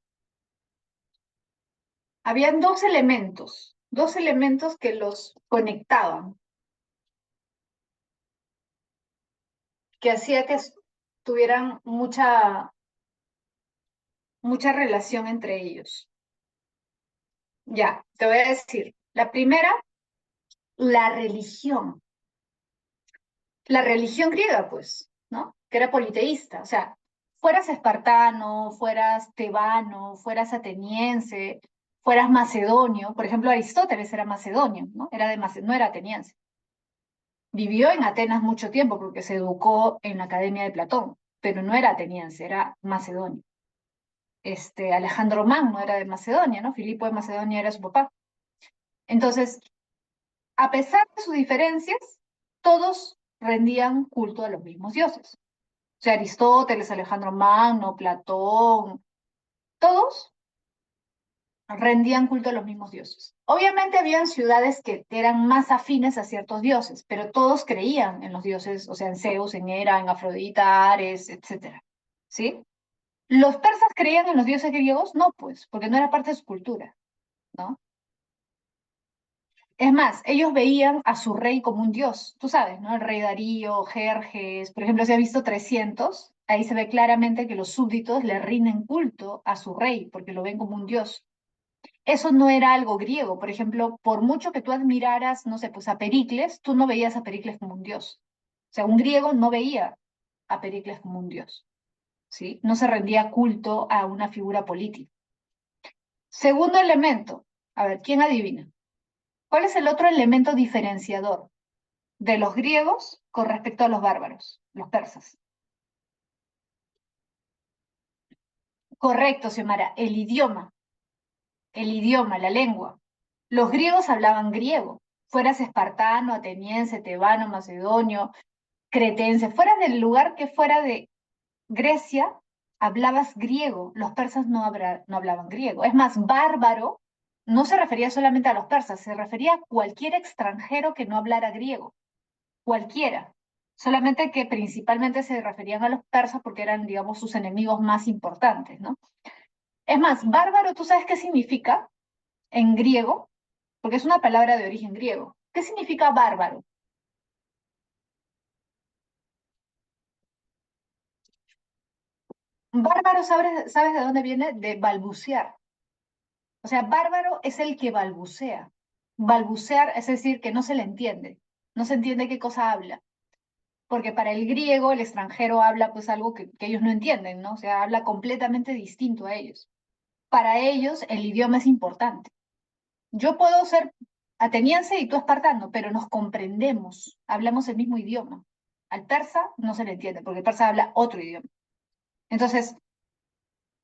Habían dos elementos que los conectaban, que hacía que tuvieran mucha relación entre ellos. Ya, te voy a decir. La primera, la religión. La religión griega, pues, ¿no? Que era politeísta. O sea, fueras espartano, fueras tebano, fueras ateniense, fueras macedonio. Por ejemplo, Aristóteles era macedonio, ¿no? No era ateniense. Vivió en Atenas mucho tiempo porque se educó en la Academia de Platón, pero no era ateniense, era macedonio. Alejandro Magno era de Macedonia, ¿no? Filipo de Macedonia era su papá. Entonces, a pesar de sus diferencias, todos rendían culto a los mismos dioses. O sea, Aristóteles, Alejandro Magno, Platón, todos rendían culto a los mismos dioses. Obviamente habían ciudades que eran más afines a ciertos dioses, pero todos creían en los dioses, o sea, en Zeus, en Hera, en Afrodita, Ares, etc. ¿Sí? ¿Los persas creían en los dioses griegos? No, pues, porque no era parte de su cultura, ¿no? Es más, ellos veían a su rey como un dios, tú sabes, ¿no? El rey Darío, Jerjes, por ejemplo, si has visto 300, ahí se ve claramente que los súbditos le rinden culto a su rey, porque lo ven como un dios. Eso no era algo griego, por ejemplo, por mucho que tú admiraras, no sé, pues a Pericles, tú no veías a Pericles como un dios. O sea, un griego no veía a Pericles como un dios, ¿sí? No se rendía culto a una figura política. Segundo elemento, a ver, ¿quién adivina? ¿Cuál es el otro elemento diferenciador de los griegos con respecto a los bárbaros, los persas? Correcto, Xiomara, el idioma, la lengua. Los griegos hablaban griego, fueras espartano, ateniense, tebano, macedonio, cretense, fuera del lugar que fuera de Grecia, hablabas griego, los persas no hablaban griego. Es más, bárbaro no se refería solamente a los persas, se refería a cualquier extranjero que no hablara griego, cualquiera. Solamente que principalmente se referían a los persas porque eran, digamos, sus enemigos más importantes, ¿no? Es más, bárbaro, ¿tú sabes qué significa en griego? Porque es una palabra de origen griego. ¿Qué significa bárbaro? Bárbaro, ¿sabes de dónde viene? De balbucear. O sea, bárbaro es el que balbucea. Balbucear es decir, que no se le entiende. No se entiende qué cosa habla. Porque para el griego, el extranjero habla pues algo que ellos no entienden, ¿no? O sea, habla completamente distinto a ellos. Para ellos, el idioma es importante. Yo puedo ser ateniense y tú espartano, pero nos comprendemos, hablamos el mismo idioma. Al persa no se le entiende, porque el persa habla otro idioma. Entonces,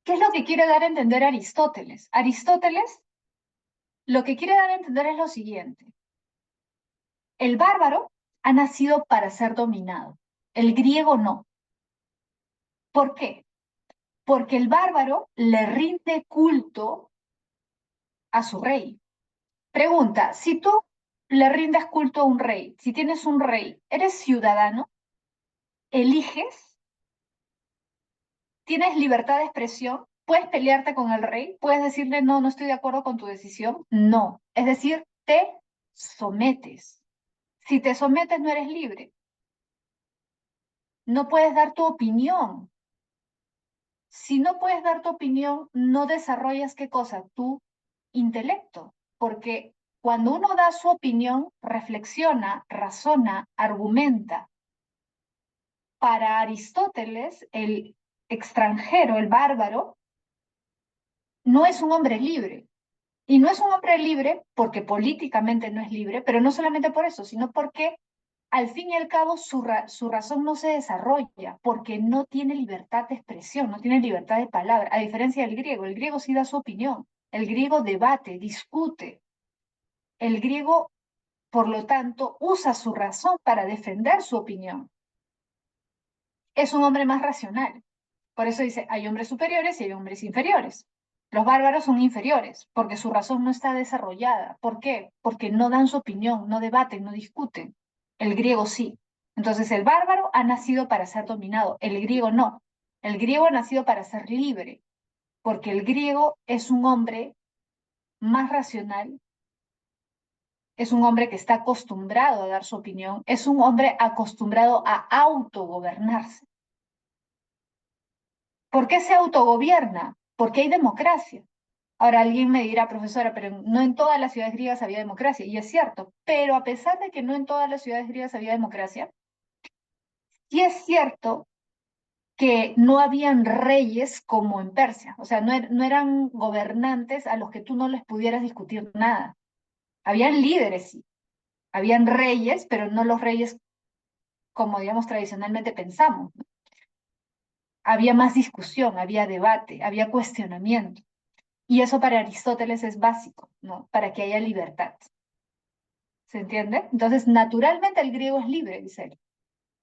¿qué es lo que quiere dar a entender Aristóteles? Aristóteles lo que quiere dar a entender es lo siguiente. El bárbaro ha nacido para ser dominado. El griego no. ¿Por qué? Porque el bárbaro le rinde culto a su rey. Pregunta, si tú le rindes culto a un rey, si tienes un rey, ¿eres ciudadano? ¿Eliges? ¿Tienes libertad de expresión? ¿Puedes pelearte con el rey? ¿Puedes decirle, no, no estoy de acuerdo con tu decisión? No. Es decir, te sometes. Si te sometes, no eres libre. No puedes dar tu opinión. Si no puedes dar tu opinión, no desarrollas qué cosa, tu intelecto. Porque cuando uno da su opinión, reflexiona, razona, argumenta. Para Aristóteles, el extranjero, el bárbaro, no es un hombre libre. Y no es un hombre libre porque políticamente no es libre, pero no solamente por eso, sino porque al fin y al cabo su razón no se desarrolla, porque no tiene libertad de expresión, no tiene libertad de palabra, a diferencia del griego. El griego sí da su opinión, el griego debate, discute. El griego, por lo tanto, usa su razón para defender su opinión. Es un hombre más racional. Por eso dice, hay hombres superiores y hay hombres inferiores. Los bárbaros son inferiores porque su razón no está desarrollada. ¿Por qué? Porque no dan su opinión, no debaten, no discuten. El griego sí. Entonces el bárbaro ha nacido para ser dominado, el griego no. El griego ha nacido para ser libre. porque el griego es un hombre más racional, es un hombre que está acostumbrado a dar su opinión, es un hombre acostumbrado a autogobernarse. ¿Por qué se autogobierna? Porque hay democracia. Ahora alguien me dirá, profesora, pero no en todas las ciudades griegas había democracia, y es cierto, pero a pesar de que no en todas las ciudades griegas había democracia, sí es cierto que no habían reyes como en Persia, o sea, no eran gobernantes a los que tú no les pudieras discutir nada. Habían líderes, sí, habían reyes, pero no los reyes como, digamos, tradicionalmente pensamos, ¿no? Había más discusión, había debate, había cuestionamiento. Y eso para Aristóteles es básico, ¿no? Para que haya libertad. ¿Se entiende? Entonces, naturalmente el griego es libre, dice él,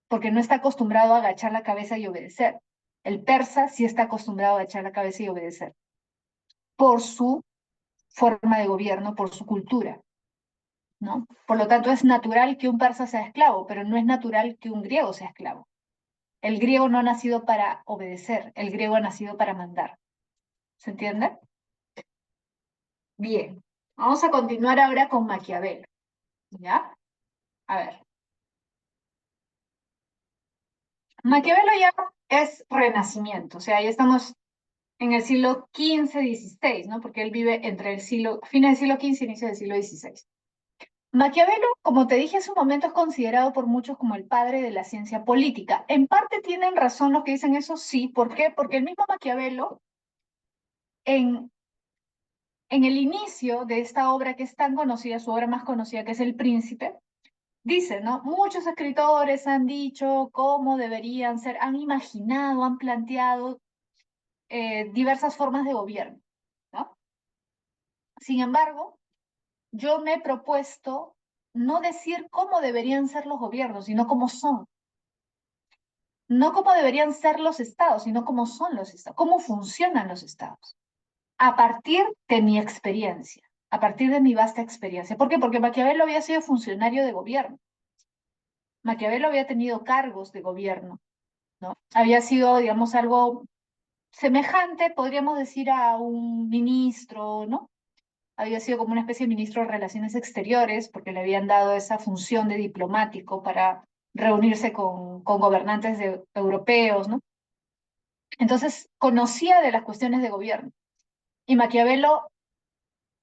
porque no está acostumbrado a agachar la cabeza y obedecer. El persa sí está acostumbrado a agachar la cabeza y obedecer, por su forma de gobierno, por su cultura, ¿no? Por lo tanto, es natural que un persa sea esclavo, pero no es natural que un griego sea esclavo. El griego no ha nacido para obedecer, el griego ha nacido para mandar. ¿Se entiende? Bien, vamos a continuar ahora con Maquiavelo, ¿ya? A ver, Maquiavelo ya es renacimiento, o sea, ya estamos en el siglo XV-XVI, ¿no? Porque él vive entre el siglo, fines del siglo XV y inicio del siglo XVI. Maquiavelo, como te dije hace un momento, es considerado por muchos como el padre de la ciencia política. En parte tienen razón los que dicen eso, sí. ¿Por qué? Porque el mismo Maquiavelo, en, en el inicio de esta obra que es tan conocida, su obra más conocida, que es El Príncipe, dice, ¿no? Muchos escritores han dicho cómo deberían ser, han imaginado, han planteado diversas formas de gobierno, ¿no? Sin embargo, yo me he propuesto no decir cómo deberían ser los gobiernos, sino cómo son. No cómo deberían ser los estados, sino cómo son los estados, cómo funcionan los estados. A partir de mi experiencia, a partir de mi vasta experiencia. ¿Por qué? Porque Maquiavelo había sido funcionario de gobierno. Maquiavelo había tenido cargos de gobierno, ¿no? Había sido, digamos, algo semejante, podríamos decir, a un ministro, ¿no? Había sido como una especie de ministro de Relaciones Exteriores, porque le habían dado esa función de diplomático para reunirse con gobernantes europeos, ¿no? Entonces, conocía de las cuestiones de gobierno. Y Maquiavelo,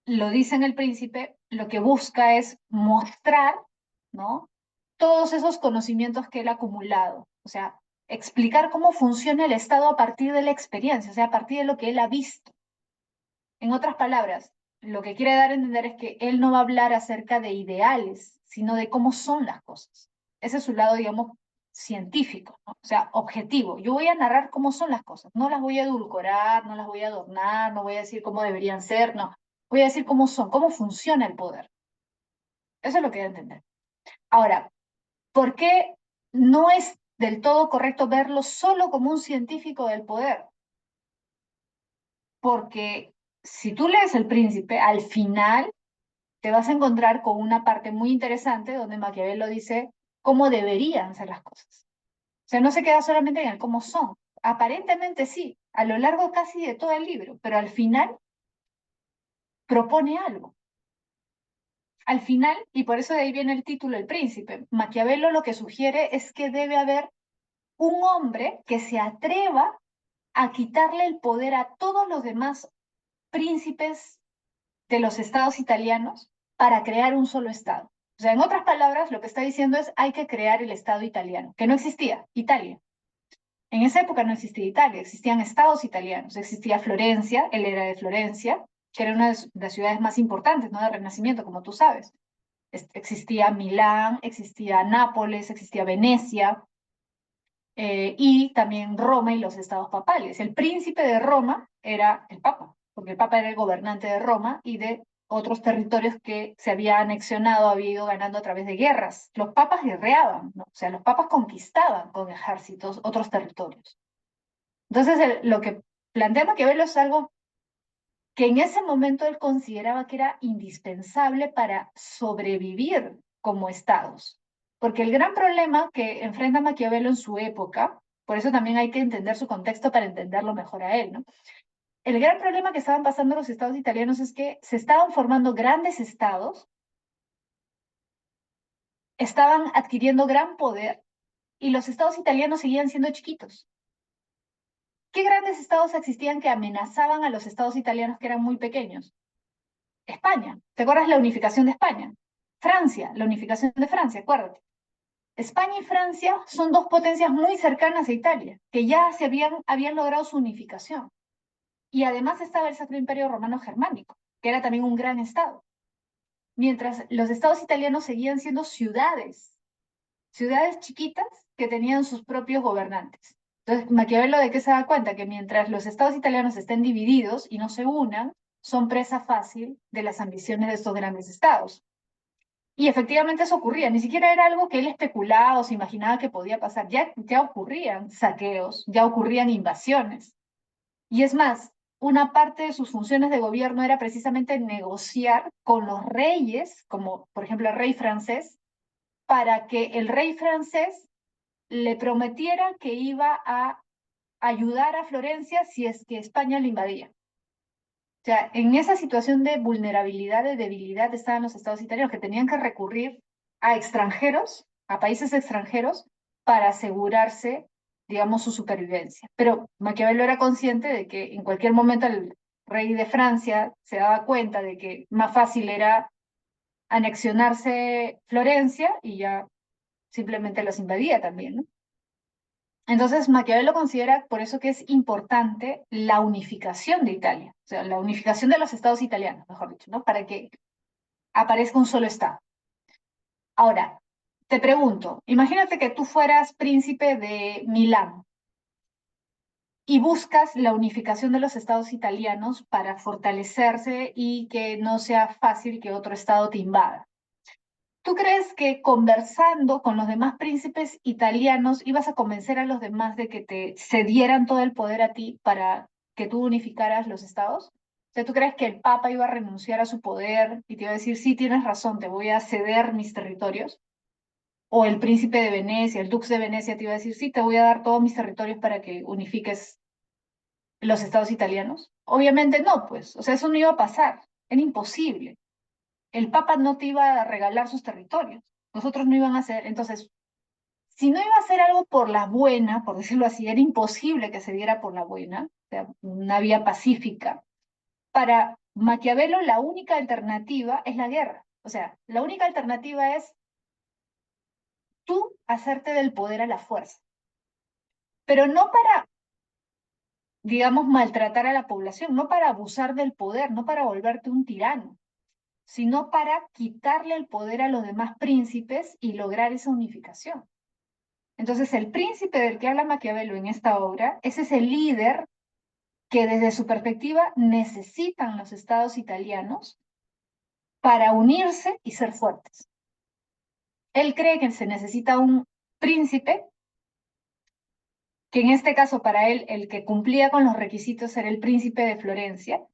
lo dice en El Príncipe, lo que busca es mostrar, ¿no? Todos esos conocimientos que él ha acumulado. O sea, explicar cómo funciona el Estado a partir de la experiencia, o sea, a partir de lo que él ha visto. En otras palabras, lo que quiere dar a entender es que él no va a hablar acerca de ideales, sino de cómo son las cosas. Ese es su lado, digamos, científico, ¿no? O sea, objetivo. Yo voy a narrar cómo son las cosas, no las voy a edulcorar, no las voy a adornar, no voy a decir cómo deberían ser, no. Voy a decir cómo son, cómo funciona el poder. Eso es lo que hay que entender. Ahora, ¿por qué no es del todo correcto verlo solo como un científico del poder? Porque si tú lees El Príncipe, al final te vas a encontrar con una parte muy interesante donde Maquiavelo dice cómo deberían ser las cosas. O sea, no se queda solamente en el cómo son. Aparentemente sí, a lo largo casi de todo el libro, pero al final propone algo. Al final, y por eso de ahí viene el título El Príncipe, Maquiavelo lo que sugiere es que debe haber un hombre que se atreva a quitarle el poder a todos los demás príncipes de los estados italianos para crear un solo estado. O sea, en otras palabras, lo que está diciendo es hay que crear el estado italiano, que no existía, Italia. En esa época no existía Italia, existían estados italianos, existía Florencia, él era de Florencia, que era una de las ciudades más importantes, ¿no? Del Renacimiento, como tú sabes. Existía Milán, existía Nápoles, existía Venecia, y también Roma y los estados papales. El príncipe de Roma era el papa, porque el papa era el gobernante de Roma y de otros territorios que se había anexionado, había ido ganando a través de guerras. Los papas guerreaban, ¿no? O sea, los papas conquistaban con ejércitos otros territorios. Entonces, lo que plantea Maquiavelo es algo que en ese momento él consideraba que era indispensable para sobrevivir como estados. Porque el gran problema que enfrenta Maquiavelo en su época, por eso también hay que entender su contexto para entenderlo mejor a él, ¿no? el gran problema que estaban pasando los estados italianos es que se estaban formando grandes estados, estaban adquiriendo gran poder y los estados italianos seguían siendo chiquitos. ¿Qué grandes estados existían que amenazaban a los estados italianos que eran muy pequeños? España. ¿Te acuerdas la unificación de España? Francia, la unificación de Francia, acuérdate. España y Francia son dos potencias muy cercanas a Italia, que ya habían logrado su unificación. Y además estaba el Sacro Imperio Romano Germánico, que era también un gran estado. Mientras los estados italianos seguían siendo ciudades chiquitas que tenían sus propios gobernantes. Entonces, Maquiavelo, ¿de qué se da cuenta? Que mientras los estados italianos estén divididos y no se unan, son presa fácil de las ambiciones de estos grandes estados. Y efectivamente eso ocurría, ni siquiera era algo que él especulaba o se imaginaba que podía pasar, ya ocurrían saqueos, ya ocurrían invasiones. Y es más, una parte de sus funciones de gobierno era precisamente negociar con los reyes, como por ejemplo el rey francés, para que el rey francés le prometiera que iba a ayudar a Florencia si es que España lo invadía. O sea, en esa situación de vulnerabilidad, de debilidad, estaban los estados italianos que tenían que recurrir a extranjeros, a países extranjeros, para asegurarse, digamos, su supervivencia. Pero Maquiavelo era consciente de que en cualquier momento el rey de Francia se daba cuenta de que más fácil era anexionarse Florencia y ya simplemente los invadía también, ¿no? Entonces, Maquiavelo considera por eso que es importante la unificación de Italia, o sea, la unificación de los estados italianos, mejor dicho, ¿no? Para que aparezca un solo estado. Ahora, te pregunto, imagínate que tú fueras príncipe de Milán y buscas la unificación de los estados italianos para fortalecerse y que no sea fácil que otro estado te invada. ¿Tú crees que conversando con los demás príncipes italianos ibas a convencer a los demás de que te cedieran todo el poder a ti para que tú unificaras los estados? O sea, ¿tú crees que el Papa iba a renunciar a su poder y te iba a decir, sí, tienes razón, te voy a ceder mis territorios? ¿O el príncipe de Venecia, el dux de Venecia te iba a decir, sí, te voy a dar todos mis territorios para que unifiques los estados italianos? Obviamente no, pues, o sea, eso no iba a pasar, era imposible. El Papa no te iba a regalar sus territorios, nosotros no iban a hacer, entonces, si no iba a hacer algo por la buena, por decirlo así, era imposible que se diera por la buena, o sea, una vía pacífica. Para Maquiavelo, la única alternativa es la guerra. O sea, la única alternativa es tú hacerte del poder a la fuerza, pero no para, digamos, maltratar a la población, no para abusar del poder, no para volverte un tirano, sino para quitarle el poder a los demás príncipes y lograr esa unificación. Entonces, el príncipe del que habla Maquiavelo en esta obra es ese líder que desde su perspectiva necesitan los estados italianos para unirse y ser fuertes. Él cree que se necesita un príncipe, que en este caso para él el que cumplía con los requisitos era el príncipe de Florencia,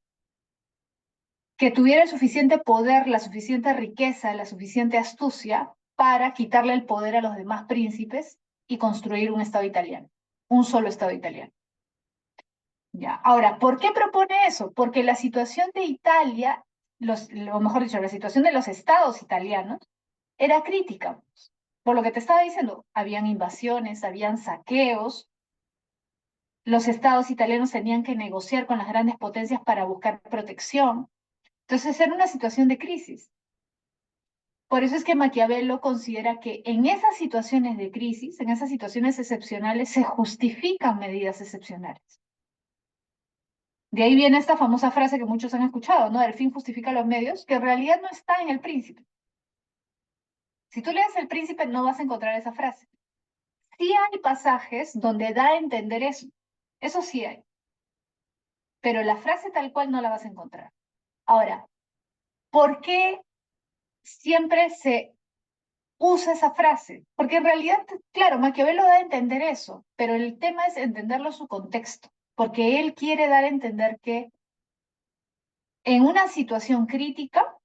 que tuviera el suficiente poder, la suficiente riqueza, la suficiente astucia para quitarle el poder a los demás príncipes y construir un estado italiano, un solo estado italiano. Ya. Ahora, ¿por qué propone eso? Porque la situación de Italia, o mejor dicho, la situación de los estados italianos era crítica. Por lo que te estaba diciendo, habían invasiones, habían saqueos, los estados italianos tenían que negociar con las grandes potencias para buscar protección. Entonces era una situación de crisis. Por eso es que Maquiavelo considera que en esas situaciones de crisis, en esas situaciones excepcionales, se justifican medidas excepcionales. De ahí viene esta famosa frase que muchos han escuchado, ¿no? El fin justifica los medios, que en realidad no está en El Príncipe. Si tú lees El Príncipe no vas a encontrar esa frase. Sí hay pasajes donde da a entender eso sí hay, pero la frase tal cual no la vas a encontrar. Ahora, ¿por qué siempre se usa esa frase? Porque en realidad, claro, Maquiavelo da a entender eso, pero el tema es entenderlo en su contexto, porque él quiere dar a entender que en una situación crítica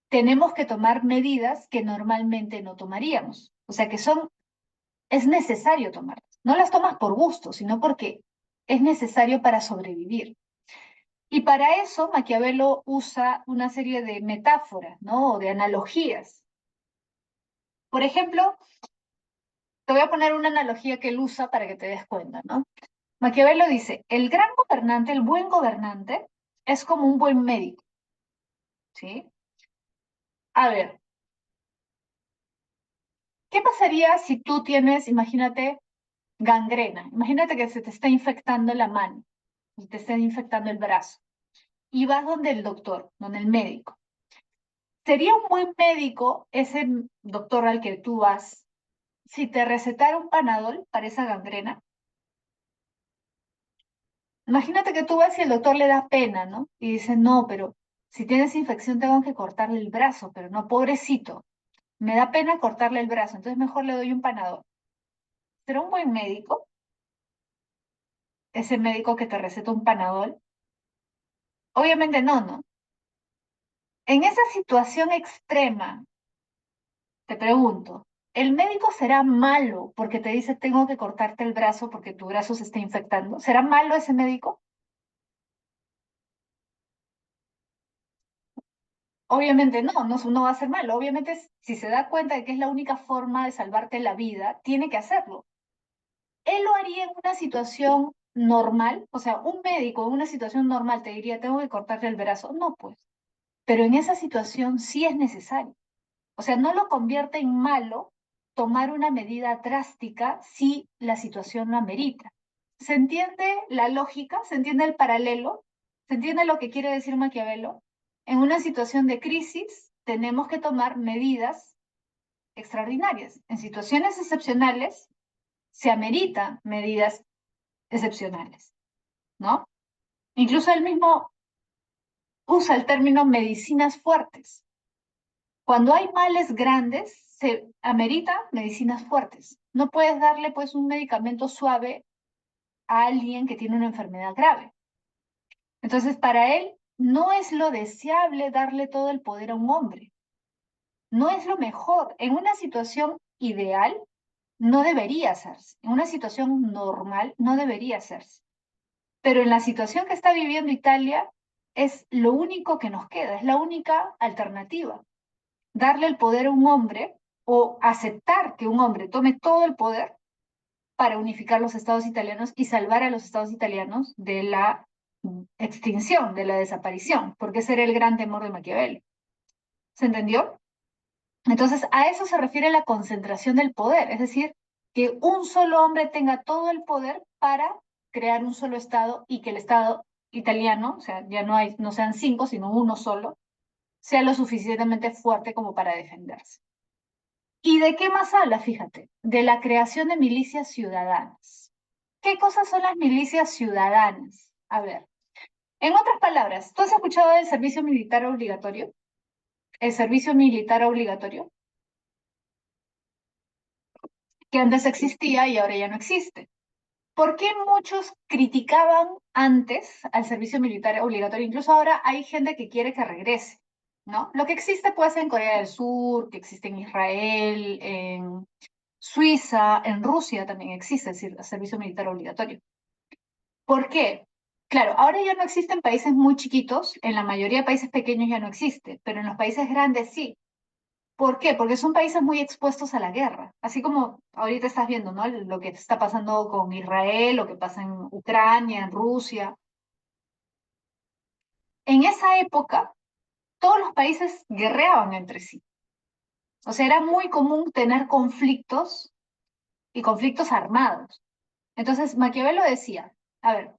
tenemos que tomar medidas que normalmente no tomaríamos. O sea, es necesario tomarlas. No las tomas por gusto, sino porque es necesario para sobrevivir. Y para eso Maquiavelo usa una serie de metáforas, ¿no? O de analogías. Por ejemplo, te voy a poner una analogía que él usa para que te des cuenta, ¿no? Maquiavelo dice, el gran gobernante, el buen gobernante, es como un buen médico, ¿sí? A ver, ¿qué pasaría si tú tienes, imagínate, gangrena? Imagínate que se te está infectando la mano, se te está infectando el brazo, y vas donde el doctor, donde el médico. ¿Sería un buen médico ese doctor al que tú vas si te recetara un Panadol para esa gangrena? Imagínate que tú vas y el doctor le da pena, ¿no? Y dice, no, pero si tienes infección tengo que cortarle el brazo, pero no, pobrecito, me da pena cortarle el brazo, entonces mejor le doy un Panadol. ¿Será un buen médico ese médico que te receta un Panadol? Obviamente no, ¿no? En esa situación extrema, te pregunto, ¿el médico será malo porque te dice tengo que cortarte el brazo porque tu brazo se está infectando? ¿Será malo ese médico? Obviamente no, no va a ser malo. Obviamente si se da cuenta de que es la única forma de salvarte la vida, tiene que hacerlo. ¿Él lo haría en una situación normal? O sea, un médico en una situación normal te diría tengo que cortarte el brazo. No, pues. Pero en esa situación sí es necesario. O sea, no lo convierte en malo tomar una medida drástica si la situación lo amerita. ¿Se entiende la lógica? ¿Se entiende el paralelo? ¿Se entiende lo que quiere decir Maquiavelo? En una situación de crisis tenemos que tomar medidas extraordinarias. En situaciones excepcionales se ameritan medidas excepcionales, ¿no? Incluso él mismo usa el término medicinas fuertes. Cuando hay males grandes, se amerita medicinas fuertes. No puedes darle pues un medicamento suave a alguien que tiene una enfermedad grave. Entonces, para él no es lo deseable darle todo el poder a un hombre. No es lo mejor. En una situación ideal no debería hacerse. En una situación normal no debería hacerse. Pero en la situación que está viviendo Italia es lo único que nos queda, es la única alternativa. Darle el poder a un hombre o aceptar que un hombre tome todo el poder para unificar los estados italianos y salvar a los estados italianos de la extinción, de la desaparición, porque ese era el gran temor de Maquiavelo. ¿Se entendió? Entonces, a eso se refiere la concentración del poder, es decir, que un solo hombre tenga todo el poder para crear un solo estado y que el estado italiano, o sea, ya no sean cinco, sino uno solo, sea lo suficientemente fuerte como para defenderse. ¿Y de qué más habla? Fíjate, de la creación de milicias ciudadanas. ¿Qué cosas son las milicias ciudadanas? A ver, en otras palabras, ¿tú has escuchado del servicio militar obligatorio? El servicio militar obligatorio, que antes existía y ahora ya no existe. ¿Por qué muchos criticaban antes al servicio militar obligatorio? Incluso ahora hay gente que quiere que regrese, ¿no? Lo que existe puede ser en Corea del Sur, que existe en Israel, en Suiza, en Rusia también existe el servicio militar obligatorio. ¿Por qué? Claro, ahora ya no existen países muy chiquitos, en la mayoría de países pequeños ya no existe, pero en los países grandes sí. ¿Por qué? Porque son países muy expuestos a la guerra, así como ahorita estás viendo, ¿no? Lo que está pasando con Israel, lo que pasa en Ucrania, en Rusia. En esa época, todos los países guerreaban entre sí. O sea, era muy común tener conflictos y conflictos armados. Entonces, Maquiavelo decía, a ver,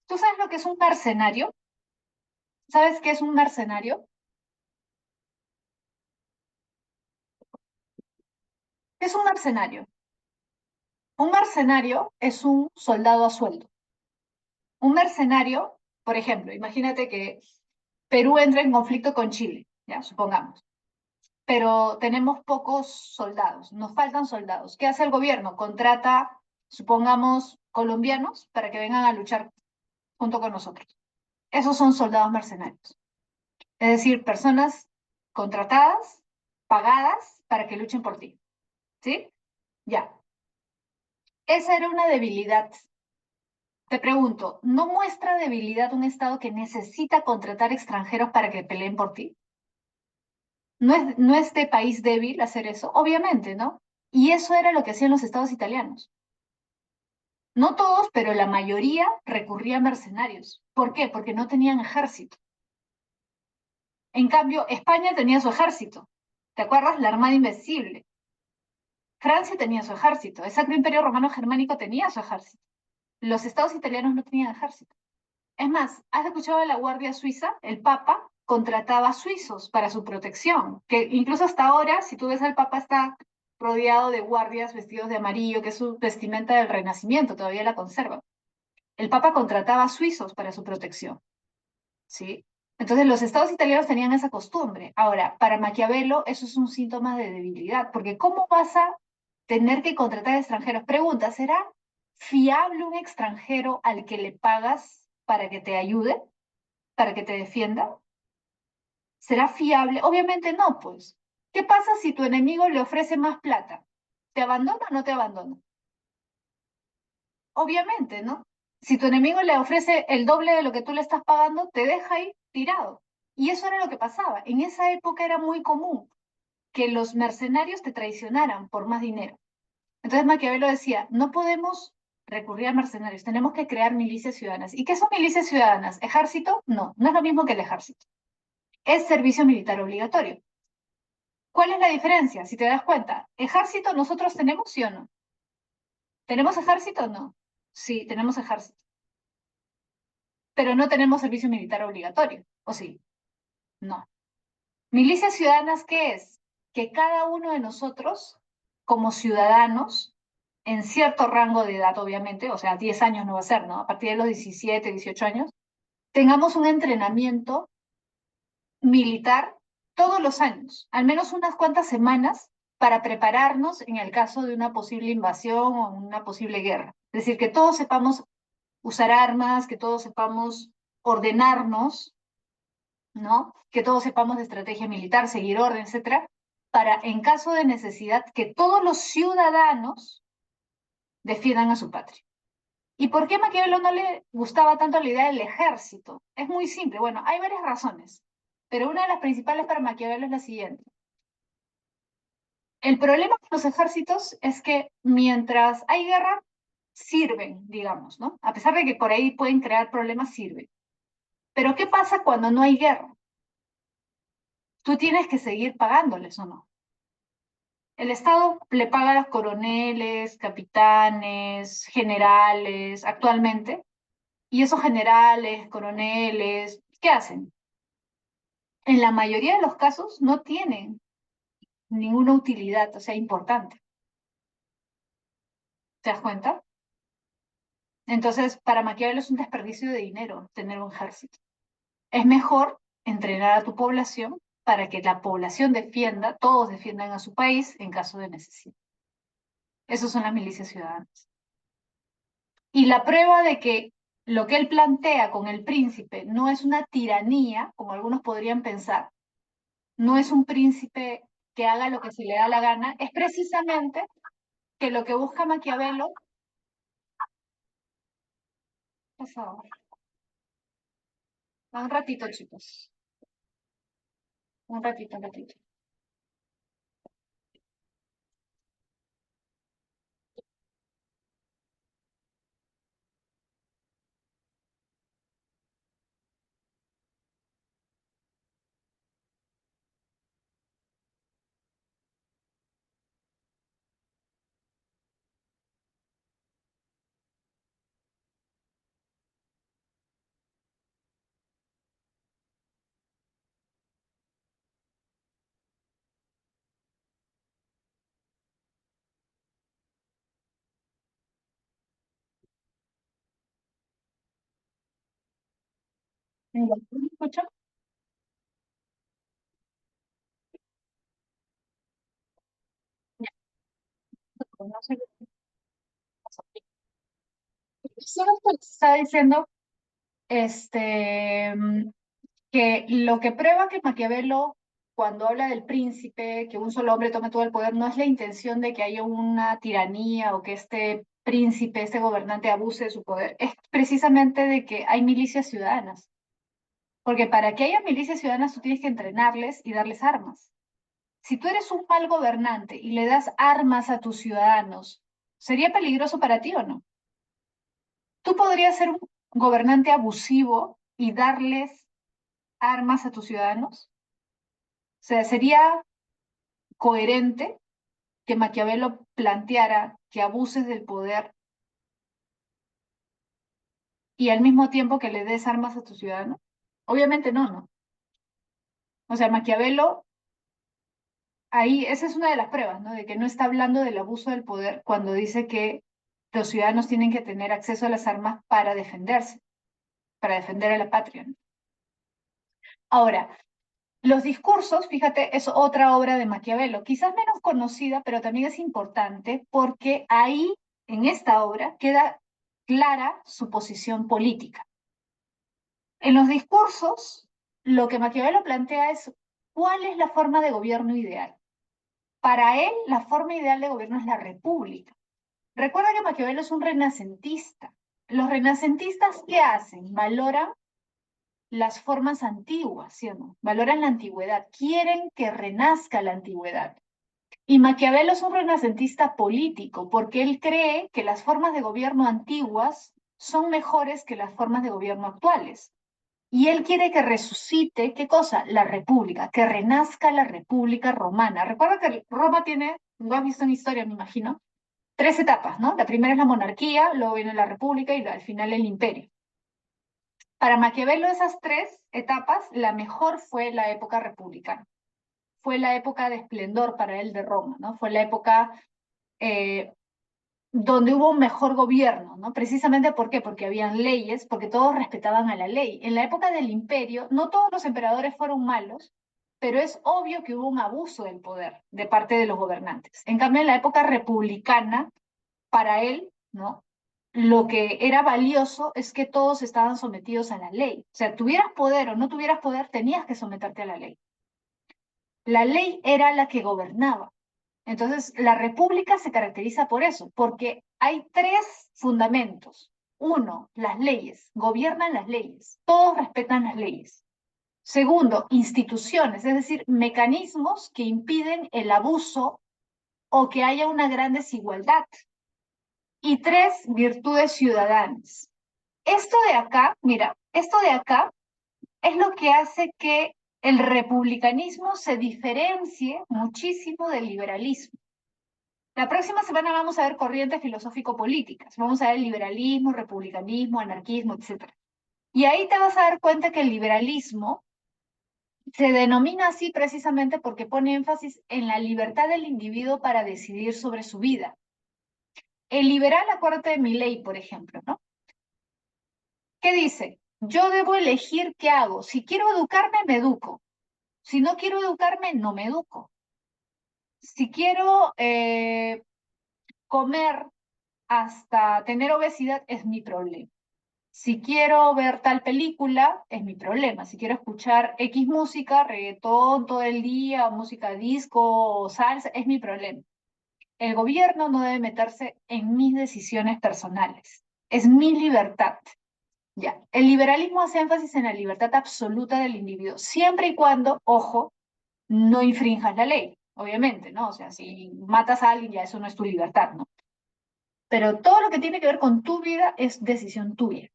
¿tú sabes lo que es un mercenario? ¿Sabes qué es un mercenario? ¿Qué es un mercenario? Un mercenario es un soldado a sueldo. Un mercenario, por ejemplo, imagínate que Perú entra en conflicto con Chile, ya, supongamos, pero tenemos pocos soldados, nos faltan soldados. ¿Qué hace el gobierno? Contrata, supongamos, colombianos para que vengan a luchar junto con nosotros. Esos son soldados mercenarios. Es decir, personas contratadas, pagadas para que luchen por ti. ¿Sí? Ya. Esa era una debilidad Te pregunto, ¿no muestra debilidad un Estado que necesita contratar extranjeros para que peleen por ti? ¿No es de país débil hacer eso? Obviamente, ¿no? Y eso era lo que hacían los estados italianos. No todos, pero la mayoría recurría a mercenarios. ¿Por qué? Porque no tenían ejército. En cambio, España tenía su ejército. ¿Te acuerdas? La Armada Invencible. Francia tenía su ejército. El Sacro Imperio Romano Germánico tenía su ejército. Los estados italianos no tenían ejército. Es más, ¿has escuchado de la Guardia Suiza? El Papa contrataba suizos para su protección, que incluso hasta ahora, si tú ves al Papa, está rodeado de guardias vestidos de amarillo, que es su vestimenta del Renacimiento, todavía la conserva. El Papa contrataba suizos para su protección, ¿sí? Entonces los estados italianos tenían esa costumbre. Ahora, para Maquiavelo eso es un síntoma de debilidad, porque ¿cómo vas a tener que contratar extranjeros? Pregunta, ¿será fiable un extranjero al que le pagas para que te ayude, para que te defienda? ¿Será fiable? Obviamente no, pues. ¿Qué pasa si tu enemigo le ofrece más plata? ¿Te abandona o no te abandona? Obviamente, ¿no? Si tu enemigo le ofrece el doble de lo que tú le estás pagando, te deja ahí tirado. Y eso era lo que pasaba. En esa época era muy común que los mercenarios te traicionaran por más dinero. Entonces Maquiavelo decía, no podemos recurrir a mercenarios, tenemos que crear milicias ciudadanas. ¿Y qué son milicias ciudadanas? ¿Ejército? No, no es lo mismo que el ejército. Es servicio militar obligatorio. ¿Cuál es la diferencia? Si te das cuenta, ejército nosotros tenemos, ¿sí o no? ¿Tenemos ejército o no? Sí, tenemos ejército, pero no tenemos servicio militar obligatorio, ¿o sí? No. Milicias ciudadanas, ¿qué es? Que cada uno de nosotros, como ciudadanos, en cierto rango de edad, obviamente, o sea, 10 años no va a ser, ¿no? A partir de los 17, 18 años, tengamos un entrenamiento militar todos los años, al menos unas cuantas semanas para prepararnos en el caso de una posible invasión o una posible guerra. Es decir, que todos sepamos usar armas, que todos sepamos ordenarnos, ¿no? Que todos sepamos de estrategia militar, seguir orden, etcétera, para en caso de necesidad que todos los ciudadanos defiendan a su patria. ¿Y por qué Maquiavelo no le gustaba tanto la idea del ejército? Es muy simple. Bueno, hay varias razones, pero una de las principales para Maquiavelo es la siguiente. El problema con los ejércitos es que mientras hay guerra, sirven, digamos, ¿no? A pesar de que por ahí pueden crear problemas, sirven. Pero ¿qué pasa cuando no hay guerra? Tú tienes que seguir pagándoles, ¿o no? El Estado le paga a los coroneles, capitanes, generales actualmente, y esos generales, coroneles, ¿qué hacen? En la mayoría de los casos no tienen ninguna utilidad, o sea, importante. ¿Te das cuenta? Entonces, para Maquiavelo es un desperdicio de dinero tener un ejército. Es mejor entrenar a tu población para que la población defienda, todos defiendan a su país en caso de necesidad. Esas son las milicias ciudadanas. Y la prueba de que lo que él plantea con el príncipe no es una tiranía, como algunos podrían pensar, no es un príncipe que haga lo que se le da la gana, es precisamente que lo que busca Maquiavelo. Pasado. Un ratito, chicos. Un ratito, un ratito. ¿Me escucho? Ya, no sé qué pasó. Solo te estaba diciendo este, que lo que prueba que Maquiavelo, cuando habla del príncipe, que un solo hombre tome todo el poder, no es la intención de que haya una tiranía o que este príncipe, este gobernante abuse de su poder, es precisamente de que hay milicias ciudadanas. Porque para que haya milicias ciudadanas tú tienes que entrenarles y darles armas. Si tú eres un mal gobernante y le das armas a tus ciudadanos, ¿sería peligroso para ti o no? Tú podrías ser un gobernante abusivo y darles armas a tus ciudadanos. O sea, sería coherente que Maquiavelo planteara que abuses del poder y al mismo tiempo que le des armas a tus ciudadanos. Obviamente no, ¿no? O sea, Maquiavelo, ahí, esa es una de las pruebas, ¿no? De que no está hablando del abuso del poder cuando dice que los ciudadanos tienen que tener acceso a las armas para defenderse, para defender a la patria, ¿no? Ahora, los discursos, fíjate, es otra obra de Maquiavelo, quizás menos conocida, pero también es importante porque ahí, en esta obra, queda clara su posición política. En los discursos, lo que Maquiavelo plantea es cuál es la forma de gobierno ideal. Para él, la forma ideal de gobierno es la república. Recuerda que Maquiavelo es un renacentista. Los renacentistas, ¿qué hacen? Valoran las formas antiguas, ¿sí o no? Valoran la antigüedad, quieren que renazca la antigüedad. Y Maquiavelo es un renacentista político porque él cree que las formas de gobierno antiguas son mejores que las formas de gobierno actuales. Y él quiere que resucite, ¿qué cosa? La república, que renazca la república romana. Recuerda que Roma tiene, lo has visto en historia, me imagino, tres etapas, ¿no? La primera es la monarquía, luego viene la república y al final el imperio. Para Maquiavelo, esas tres etapas, la mejor fue la época republicana. Fue la época de esplendor para él de Roma, ¿no? Fue la época eh, donde hubo un mejor gobierno, ¿no? Precisamente ¿por qué? Porque habían leyes, porque todos respetaban a la ley. En la época del imperio, no todos los emperadores fueron malos, pero es obvio que hubo un abuso del poder de parte de los gobernantes. En cambio, en la época republicana, para él, ¿no? Lo que era valioso es que todos estaban sometidos a la ley. O sea, tuvieras poder o no tuvieras poder, tenías que someterte a la ley. La ley era la que gobernaba. Entonces, la república se caracteriza por eso, porque hay tres fundamentos. Uno, las leyes, gobiernan las leyes, todos respetan las leyes. Segundo, instituciones, es decir, mecanismos que impiden el abuso o que haya una gran desigualdad. Y tres, virtudes ciudadanas. Esto de acá, mira, esto de acá es lo que hace que el republicanismo se diferencie muchísimo del liberalismo. La próxima semana vamos a ver corrientes filosófico-políticas. Vamos a ver liberalismo, republicanismo, anarquismo, etc. Y ahí te vas a dar cuenta que el liberalismo se denomina así precisamente porque pone énfasis en la libertad del individuo para decidir sobre su vida. El liberal, acuérdate de Milley, por ejemplo, ¿no? ¿Qué dice? Yo debo elegir qué hago. Si quiero educarme, me educo. Si no quiero educarme, no me educo. Si quiero comer hasta tener obesidad, es mi problema. Si quiero ver tal película, es mi problema. Si quiero escuchar X música, reggaetón todo el día, música disco o salsa, es mi problema. El gobierno no debe meterse en mis decisiones personales. Es mi libertad. Ya. El liberalismo hace énfasis en la libertad absoluta del individuo, siempre y cuando, ojo, no infrinjas la ley, obviamente, ¿no? O sea, si matas a alguien, ya eso no es tu libertad, ¿no? Pero todo lo que tiene que ver con tu vida es decisión tuya.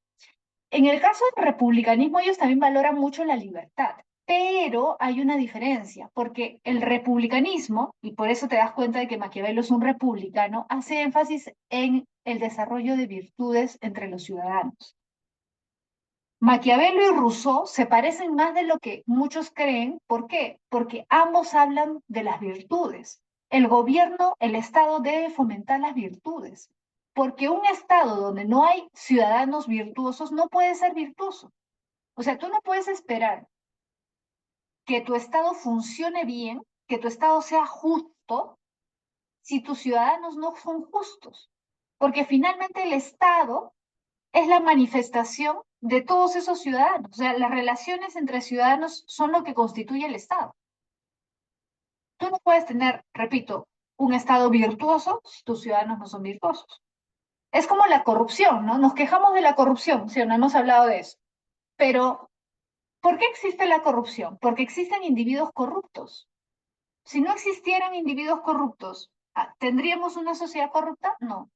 En el caso del republicanismo, ellos también valoran mucho la libertad, pero hay una diferencia, porque el republicanismo, y por eso te das cuenta de que Maquiavelo es un republicano, hace énfasis en el desarrollo de virtudes entre los ciudadanos. Maquiavelo y Rousseau se parecen más de lo que muchos creen. ¿Por qué? Porque ambos hablan de las virtudes. El gobierno, el Estado debe fomentar las virtudes, porque un Estado donde no hay ciudadanos virtuosos no puede ser virtuoso. O sea, tú no puedes esperar que tu Estado funcione bien, que tu Estado sea justo, si tus ciudadanos no son justos, porque finalmente el Estado es la manifestación de todos esos ciudadanos. O sea, las relaciones entre ciudadanos son lo que constituye el Estado. Tú no puedes tener, repito, un Estado virtuoso si tus ciudadanos no son virtuosos. Es como la corrupción, ¿no? Nos quejamos de la corrupción, sí, no hemos hablado de eso. Pero, ¿por qué existe la corrupción? Porque existen individuos corruptos. Si no existieran individuos corruptos, ¿tendríamos una sociedad corrupta? No,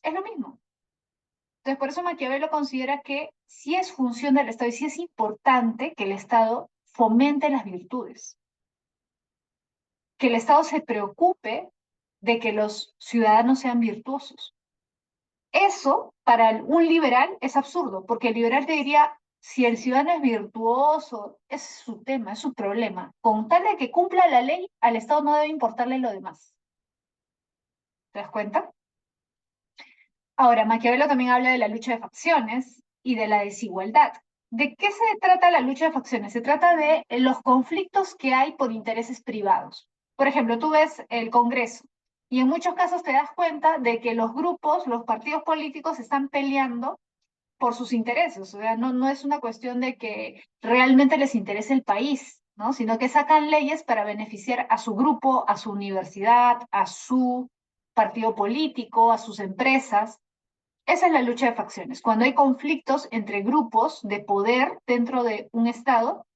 es lo mismo. Entonces, por eso Maquiavelo considera que sí es función del Estado y sí es importante que el Estado fomente las virtudes, que el Estado se preocupe de que los ciudadanos sean virtuosos. Eso para un liberal es absurdo, porque el liberal te diría, si el ciudadano es virtuoso, es su tema, es su problema. Con tal de que cumpla la ley, al Estado no debe importarle lo demás. ¿Te das cuenta? Ahora, Maquiavelo también habla de la lucha de facciones y de la desigualdad. ¿De qué se trata la lucha de facciones? Se trata de los conflictos que hay por intereses privados. Por ejemplo, tú ves el Congreso y en muchos casos te das cuenta de que los grupos, los partidos políticos están peleando por sus intereses. O sea, no es una cuestión de que realmente les interese el país, ¿no? Sino que sacan leyes para beneficiar a su grupo, a su universidad, a su partido político, a sus empresas. Esa es la lucha de facciones, cuando hay conflictos entre grupos de poder dentro de un Estado,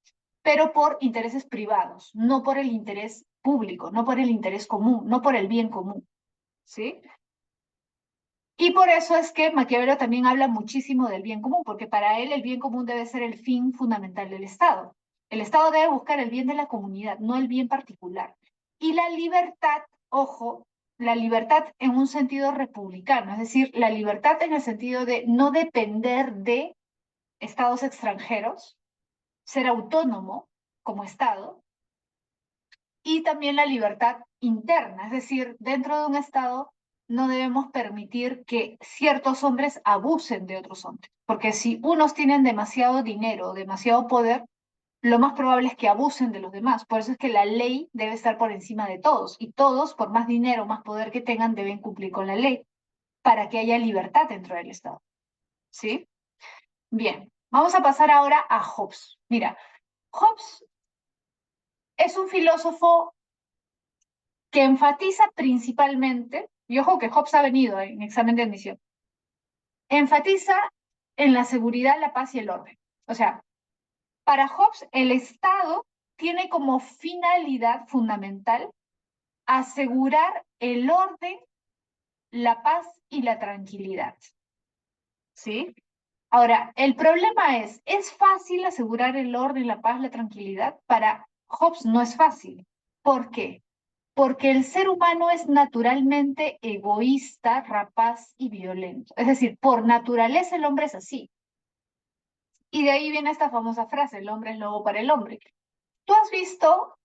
pero por intereses privados, no por el interés público, no por el interés común, no por el bien común, ¿sí? Y por eso es que Maquiavelo también habla muchísimo del bien común, porque para él el bien común debe ser el fin fundamental del Estado. El Estado debe buscar el bien de la comunidad, no el bien particular. Y la libertad, ojo, la libertad en un sentido republicano, es decir, la libertad en el sentido de no depender de estados extranjeros, ser autónomo como Estado, y también la libertad interna, es decir, dentro de un Estado no debemos permitir que ciertos hombres abusen de otros hombres, porque si unos tienen demasiado dinero, demasiado poder, lo más probable es que abusen de los demás. Por eso es que la ley debe estar por encima de todos y todos, por más dinero, más poder que tengan, deben cumplir con la ley para que haya libertad dentro del Estado. ¿Sí? Bien, vamos a pasar ahora a Hobbes. Mira, Hobbes es un filósofo que enfatiza principalmente, y ojo que Hobbes ha venido en examen de admisión, enfatiza en la seguridad, la paz y el orden. O sea, para Hobbes el Estado tiene como finalidad fundamental asegurar el orden, la paz y la tranquilidad. ¿Sí? Ahora, el problema ¿es fácil asegurar el orden, la paz, la tranquilidad? Para Hobbes no es fácil. ¿Por qué? Porque el ser humano es naturalmente egoísta, rapaz y violento. Es decir, por naturaleza el hombre es así. Y de ahí viene esta famosa frase, el hombre es lobo para el hombre. ¿Tú has visto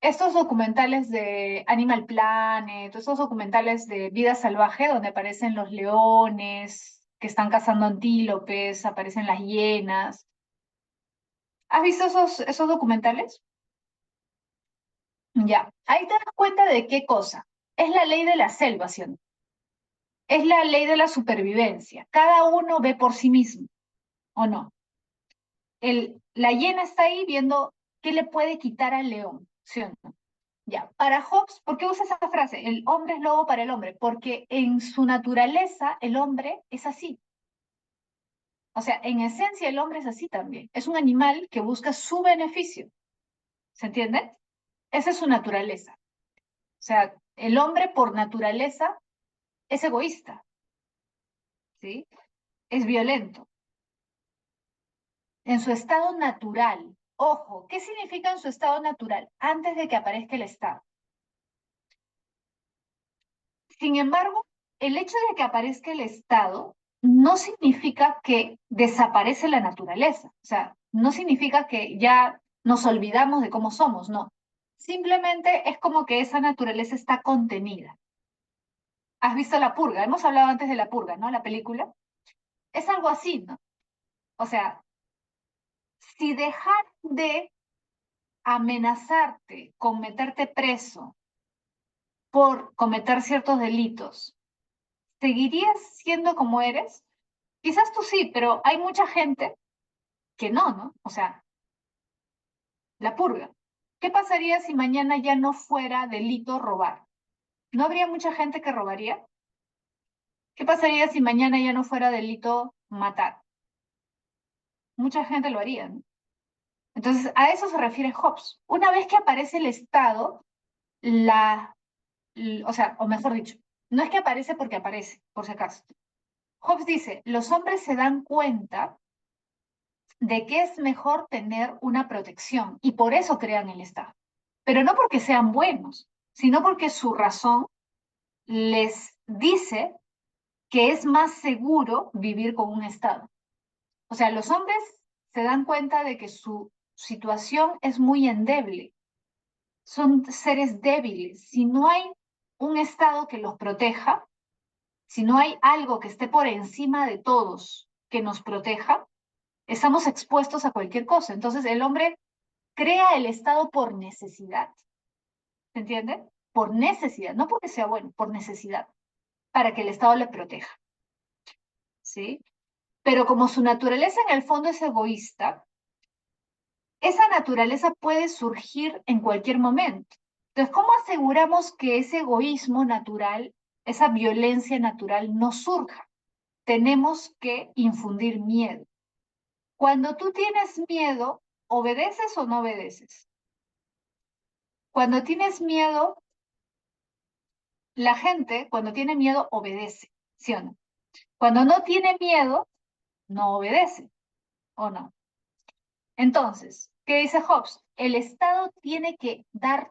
estos documentales de Animal Planet, estos documentales de vida salvaje donde aparecen los leones que están cazando antílopes, aparecen las hienas? ¿Has visto esos documentales? Ya, ahí te das cuenta de qué cosa. Es la ley de la selva, ¿sí o no? Es la ley de la supervivencia. Cada uno ve por sí mismo, ¿o no? La hiena está ahí viendo qué le puede quitar al león, ¿sí o no? Ya, para Hobbes, ¿por qué usa esa frase? El hombre es lobo para el hombre, porque en su naturaleza el hombre es así. O sea, en esencia el hombre es así también. Es un animal que busca su beneficio. ¿Se entiende? Esa es su naturaleza. O sea, el hombre por naturaleza es egoísta, ¿sí? Es violento. En su estado natural. Ojo, ¿qué significa en su estado natural? Antes de que aparezca el Estado. Sin embargo, el hecho de que aparezca el Estado no significa que desaparece la naturaleza. O sea, no significa que ya nos olvidamos de cómo somos, no. Simplemente es como que esa naturaleza está contenida. ¿Has visto La Purga? Hemos hablado antes de La Purga, ¿no? La película. Es algo así, ¿no? O sea, si dejar de amenazarte con meterte preso por cometer ciertos delitos, ¿seguirías siendo como eres? Quizás tú sí, pero hay mucha gente que no, ¿no? O sea, la purga. ¿Qué pasaría si mañana ya no fuera delito robar? ¿No habría mucha gente que robaría? ¿Qué pasaría si mañana ya no fuera delito matar? Mucha gente lo haría, ¿no? Entonces, a eso se refiere Hobbes. Una vez que aparece el Estado, o sea, o mejor dicho, no es que aparece porque aparece, por si acaso. Hobbes dice, los hombres se dan cuenta de que es mejor tener una protección y por eso crean el Estado. Pero no porque sean buenos, sino porque su razón les dice que es más seguro vivir con un Estado. O sea, los hombres se dan cuenta de que su situación es muy endeble. Son seres débiles. Si no hay un Estado que los proteja, si no hay algo que esté por encima de todos que nos proteja, estamos expuestos a cualquier cosa. Entonces el hombre crea el Estado por necesidad. ¿Se entiende? Por necesidad, no porque sea bueno, por necesidad, para que el Estado le proteja. ¿Sí? Pero como su naturaleza en el fondo es egoísta, esa naturaleza puede surgir en cualquier momento. Entonces, ¿cómo aseguramos que ese egoísmo natural, esa violencia natural no surja? Tenemos que infundir miedo. Cuando tú tienes miedo, ¿obedeces o no obedeces? Cuando tienes miedo, la gente, cuando tiene miedo, obedece, ¿sí o no? Cuando no tiene miedo, no obedece, ¿o no? Entonces, ¿qué dice Hobbes? El Estado tiene que dar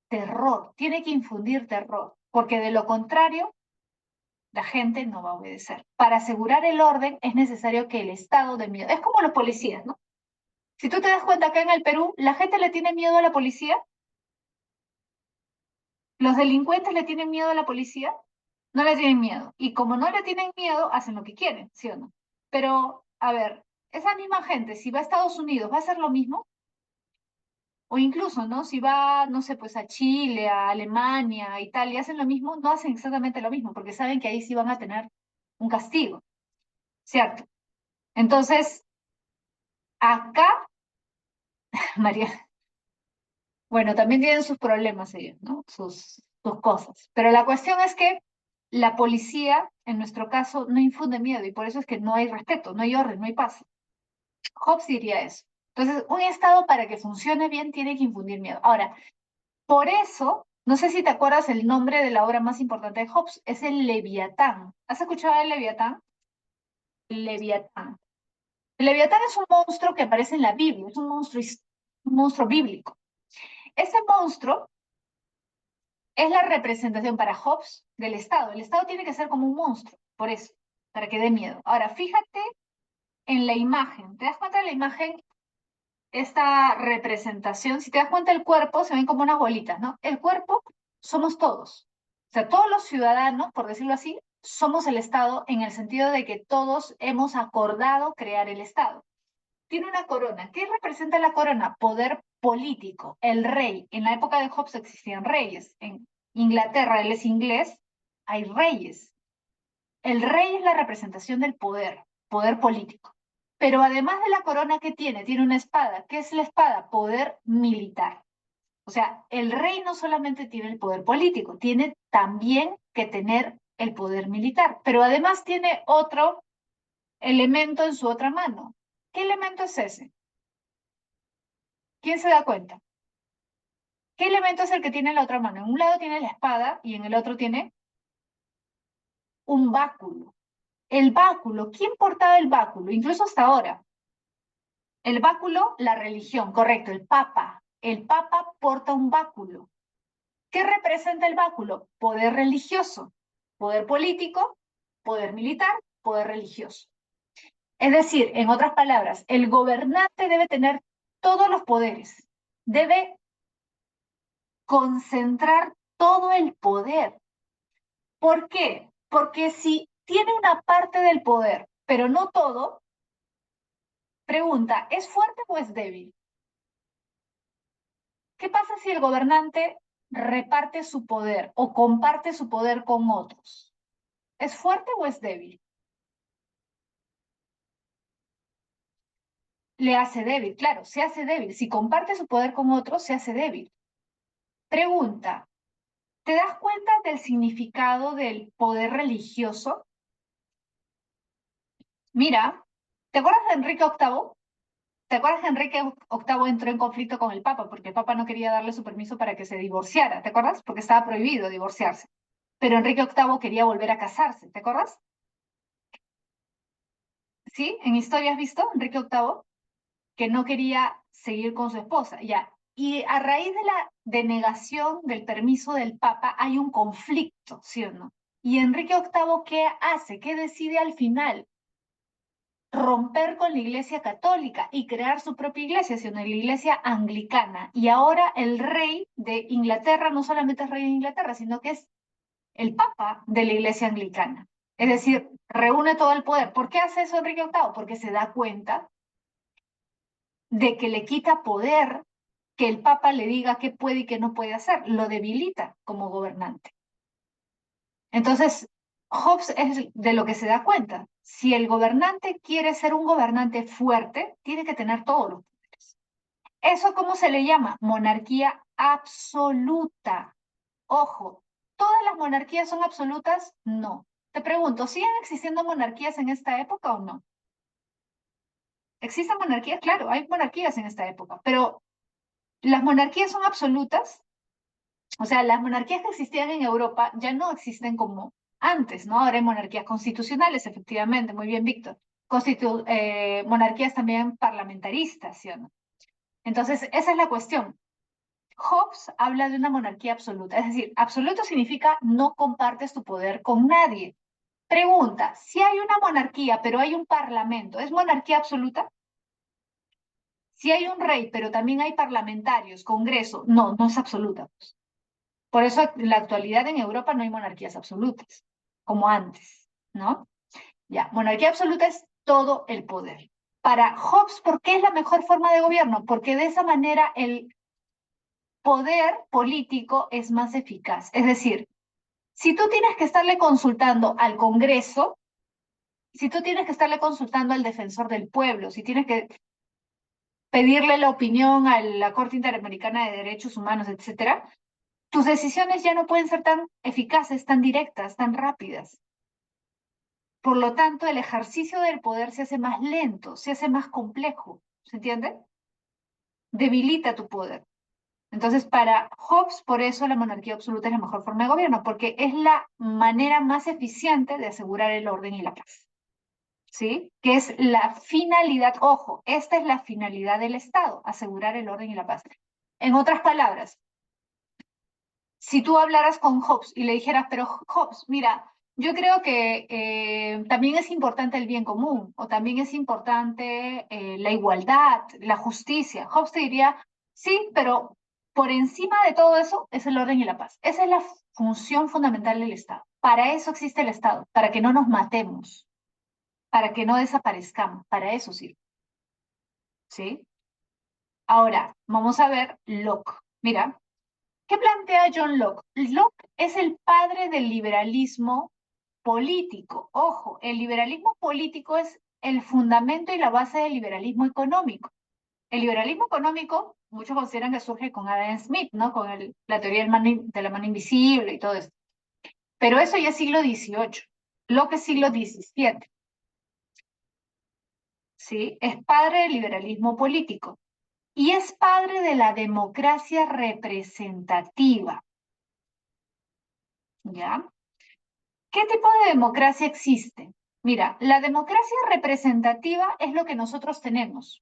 terror, tiene que infundir terror, porque de lo contrario, la gente no va a obedecer. Para asegurar el orden es necesario que el Estado dé miedo. Es como los policías, ¿no? Si tú te das cuenta acá en el Perú, la gente le tiene miedo a la policía, los delincuentes le tienen miedo a la policía, no le tienen miedo. Y como no le tienen miedo, hacen lo que quieren, ¿sí o no? Pero, a ver, esa misma gente, si va a Estados Unidos, ¿va a hacer lo mismo? O incluso, ¿no? Si va, no sé, pues a Chile, a Alemania, a Italia, hacen lo mismo, no hacen exactamente lo mismo, porque saben que ahí sí van a tener un castigo, ¿cierto? Entonces, acá, María, bueno, también tienen sus problemas ellos, ¿no? Sus cosas. Pero la cuestión es que la policía, en nuestro caso, no infunde miedo y por eso es que no hay respeto, no hay orden, no hay paz. Hobbes diría eso. Entonces, un Estado para que funcione bien tiene que infundir miedo. Ahora, por eso, no sé si te acuerdas el nombre de la obra más importante de Hobbes, es el Leviatán. ¿Has escuchado el Leviatán? El Leviatán. El Leviatán es un monstruo que aparece en la Biblia, es un monstruo bíblico. Ese monstruo es la representación para Hobbes del Estado. El Estado tiene que ser como un monstruo, por eso, para que dé miedo. Ahora, fíjate en la imagen. ¿Te das cuenta de la imagen? Esta representación, si te das cuenta, el cuerpo se ven como unas bolitas, ¿no? El cuerpo somos todos. O sea, todos los ciudadanos, por decirlo así, somos el Estado en el sentido de que todos hemos acordado crear el Estado. Tiene una corona. ¿Qué representa la corona? Poder político, el rey. En la época de Hobbes existían reyes. En Inglaterra, él es inglés, hay reyes. El rey es la representación del poder, poder político. Pero además de la corona que tiene, tiene una espada. ¿Qué es la espada? Poder militar. O sea, el rey no solamente tiene el poder político, tiene también que tener el poder militar, pero además tiene otro elemento en su otra mano. ¿Qué elemento es ese? ¿Quién se da cuenta? ¿Qué elemento es el que tiene en la otra mano? En un lado tiene la espada y en el otro tiene un báculo. El báculo, ¿quién portaba el báculo? Incluso hasta ahora. El báculo, la religión, correcto, el papa. El papa porta un báculo. ¿Qué representa el báculo? Poder religioso, poder político, poder militar, poder religioso. Es decir, en otras palabras, el gobernante debe tener todos los poderes, debe concentrar todo el poder. ¿Por qué? Porque si tiene una parte del poder, pero no todo, pregunta, ¿es fuerte o es débil? ¿Qué pasa si el gobernante reparte su poder o comparte su poder con otros? ¿Es fuerte o es débil? Le hace débil, claro, se hace débil. Si comparte su poder con otros, se hace débil. Pregunta, ¿te das cuenta del significado del poder religioso? Mira, ¿te acuerdas de Enrique VIII? ¿Te acuerdas que Enrique VIII entró en conflicto con el Papa porque el Papa no quería darle su permiso para que se divorciara? ¿Te acuerdas? Porque estaba prohibido divorciarse. Pero Enrique VIII quería volver a casarse, ¿te acuerdas? ¿Sí? ¿En historia has visto Enrique VIII? Que no quería seguir con su esposa, ya. Y a raíz de la denegación del permiso del Papa hay un conflicto, ¿sí o no? Y Enrique VIII, ¿qué hace? ¿Qué decide al final? Romper con la Iglesia Católica y crear su propia iglesia, sino la Iglesia Anglicana. Y ahora el rey de Inglaterra no solamente es rey de Inglaterra, sino que es el Papa de la Iglesia Anglicana. Es decir, reúne todo el poder. ¿Por qué hace eso Enrique VIII? Porque se da cuenta de que le quita poder que el Papa le diga qué puede y qué no puede hacer, lo debilita como gobernante. Entonces, Hobbes es de lo que se da cuenta. Si el gobernante quiere ser un gobernante fuerte, tiene que tener todos los poderes. ¿Eso cómo se le llama? Monarquía absoluta. Ojo, ¿todas las monarquías son absolutas? No. Te pregunto, ¿siguen existiendo monarquías en esta época o no? ¿Existen monarquías? Claro, hay monarquías en esta época, pero las monarquías son absolutas. O sea, las monarquías que existían en Europa ya no existen como antes, ¿no? Ahora hay monarquías constitucionales, efectivamente, muy bien, Víctor. Monarquías también parlamentaristas, ¿sí o no? Entonces, esa es la cuestión. Hobbes habla de una monarquía absoluta, es decir, absoluto significa no compartes tu poder con nadie. Pregunta, si hay una monarquía, pero hay un parlamento, ¿es monarquía absoluta? Si hay un rey, pero también hay parlamentarios, congreso, no, no es absoluta. Por eso en la actualidad en Europa no hay monarquías absolutas, como antes, ¿no? Ya, monarquía absoluta es todo el poder. Para Hobbes, ¿por qué es la mejor forma de gobierno? Porque de esa manera el poder político es más eficaz. Es decir, si tú tienes que estarle consultando al Congreso, si tú tienes que estarle consultando al defensor del pueblo, si tienes que pedirle la opinión a la Corte Interamericana de Derechos Humanos, etcétera, tus decisiones ya no pueden ser tan eficaces, tan directas, tan rápidas. Por lo tanto, el ejercicio del poder se hace más lento, se hace más complejo. ¿Se entiende? Debilita tu poder. Entonces, para Hobbes, por eso la monarquía absoluta es la mejor forma de gobierno, porque es la manera más eficiente de asegurar el orden y la paz. ¿Sí? Que es la finalidad, ojo, esta es la finalidad del Estado, asegurar el orden y la paz. En otras palabras, si tú hablaras con Hobbes y le dijeras, pero Hobbes, mira, yo creo que también es importante el bien común o también es importante la igualdad, la justicia. Hobbes te diría, sí, pero por encima de todo eso es el orden y la paz. Esa es la función fundamental del Estado. Para eso existe el Estado, para que no nos matemos, para que no desaparezcamos, para eso sirve. ¿Sí? Ahora, vamos a ver Locke. Mira, ¿qué plantea John Locke? Locke es el padre del liberalismo político. Ojo, el liberalismo político es el fundamento y la base del liberalismo económico. El liberalismo económico, muchos consideran que surge con Adam Smith, ¿no? Con la teoría de la mano invisible y todo eso. Pero eso ya es siglo XVIII. Locke es siglo XVII. ¿Sí? Es padre del liberalismo político y es padre de la democracia representativa. ¿Ya? ¿Qué tipo de democracia existe? Mira, la democracia representativa es lo que nosotros tenemos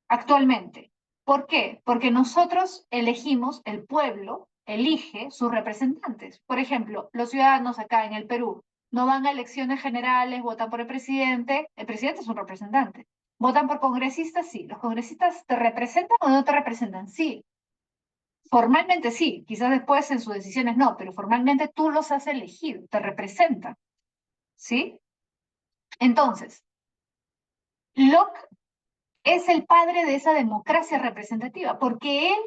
actualmente. ¿Por qué? Porque nosotros elegimos, el pueblo elige sus representantes. Por ejemplo, los ciudadanos acá en el Perú no van a elecciones generales, votan por el presidente es un representante. ¿Votan por congresistas? Sí. ¿Los congresistas te representan o no te representan? Sí. Formalmente sí, quizás después en sus decisiones no, pero formalmente tú los has elegido, te representan. ¿Sí? Entonces, Locke es el padre de esa democracia representativa, porque él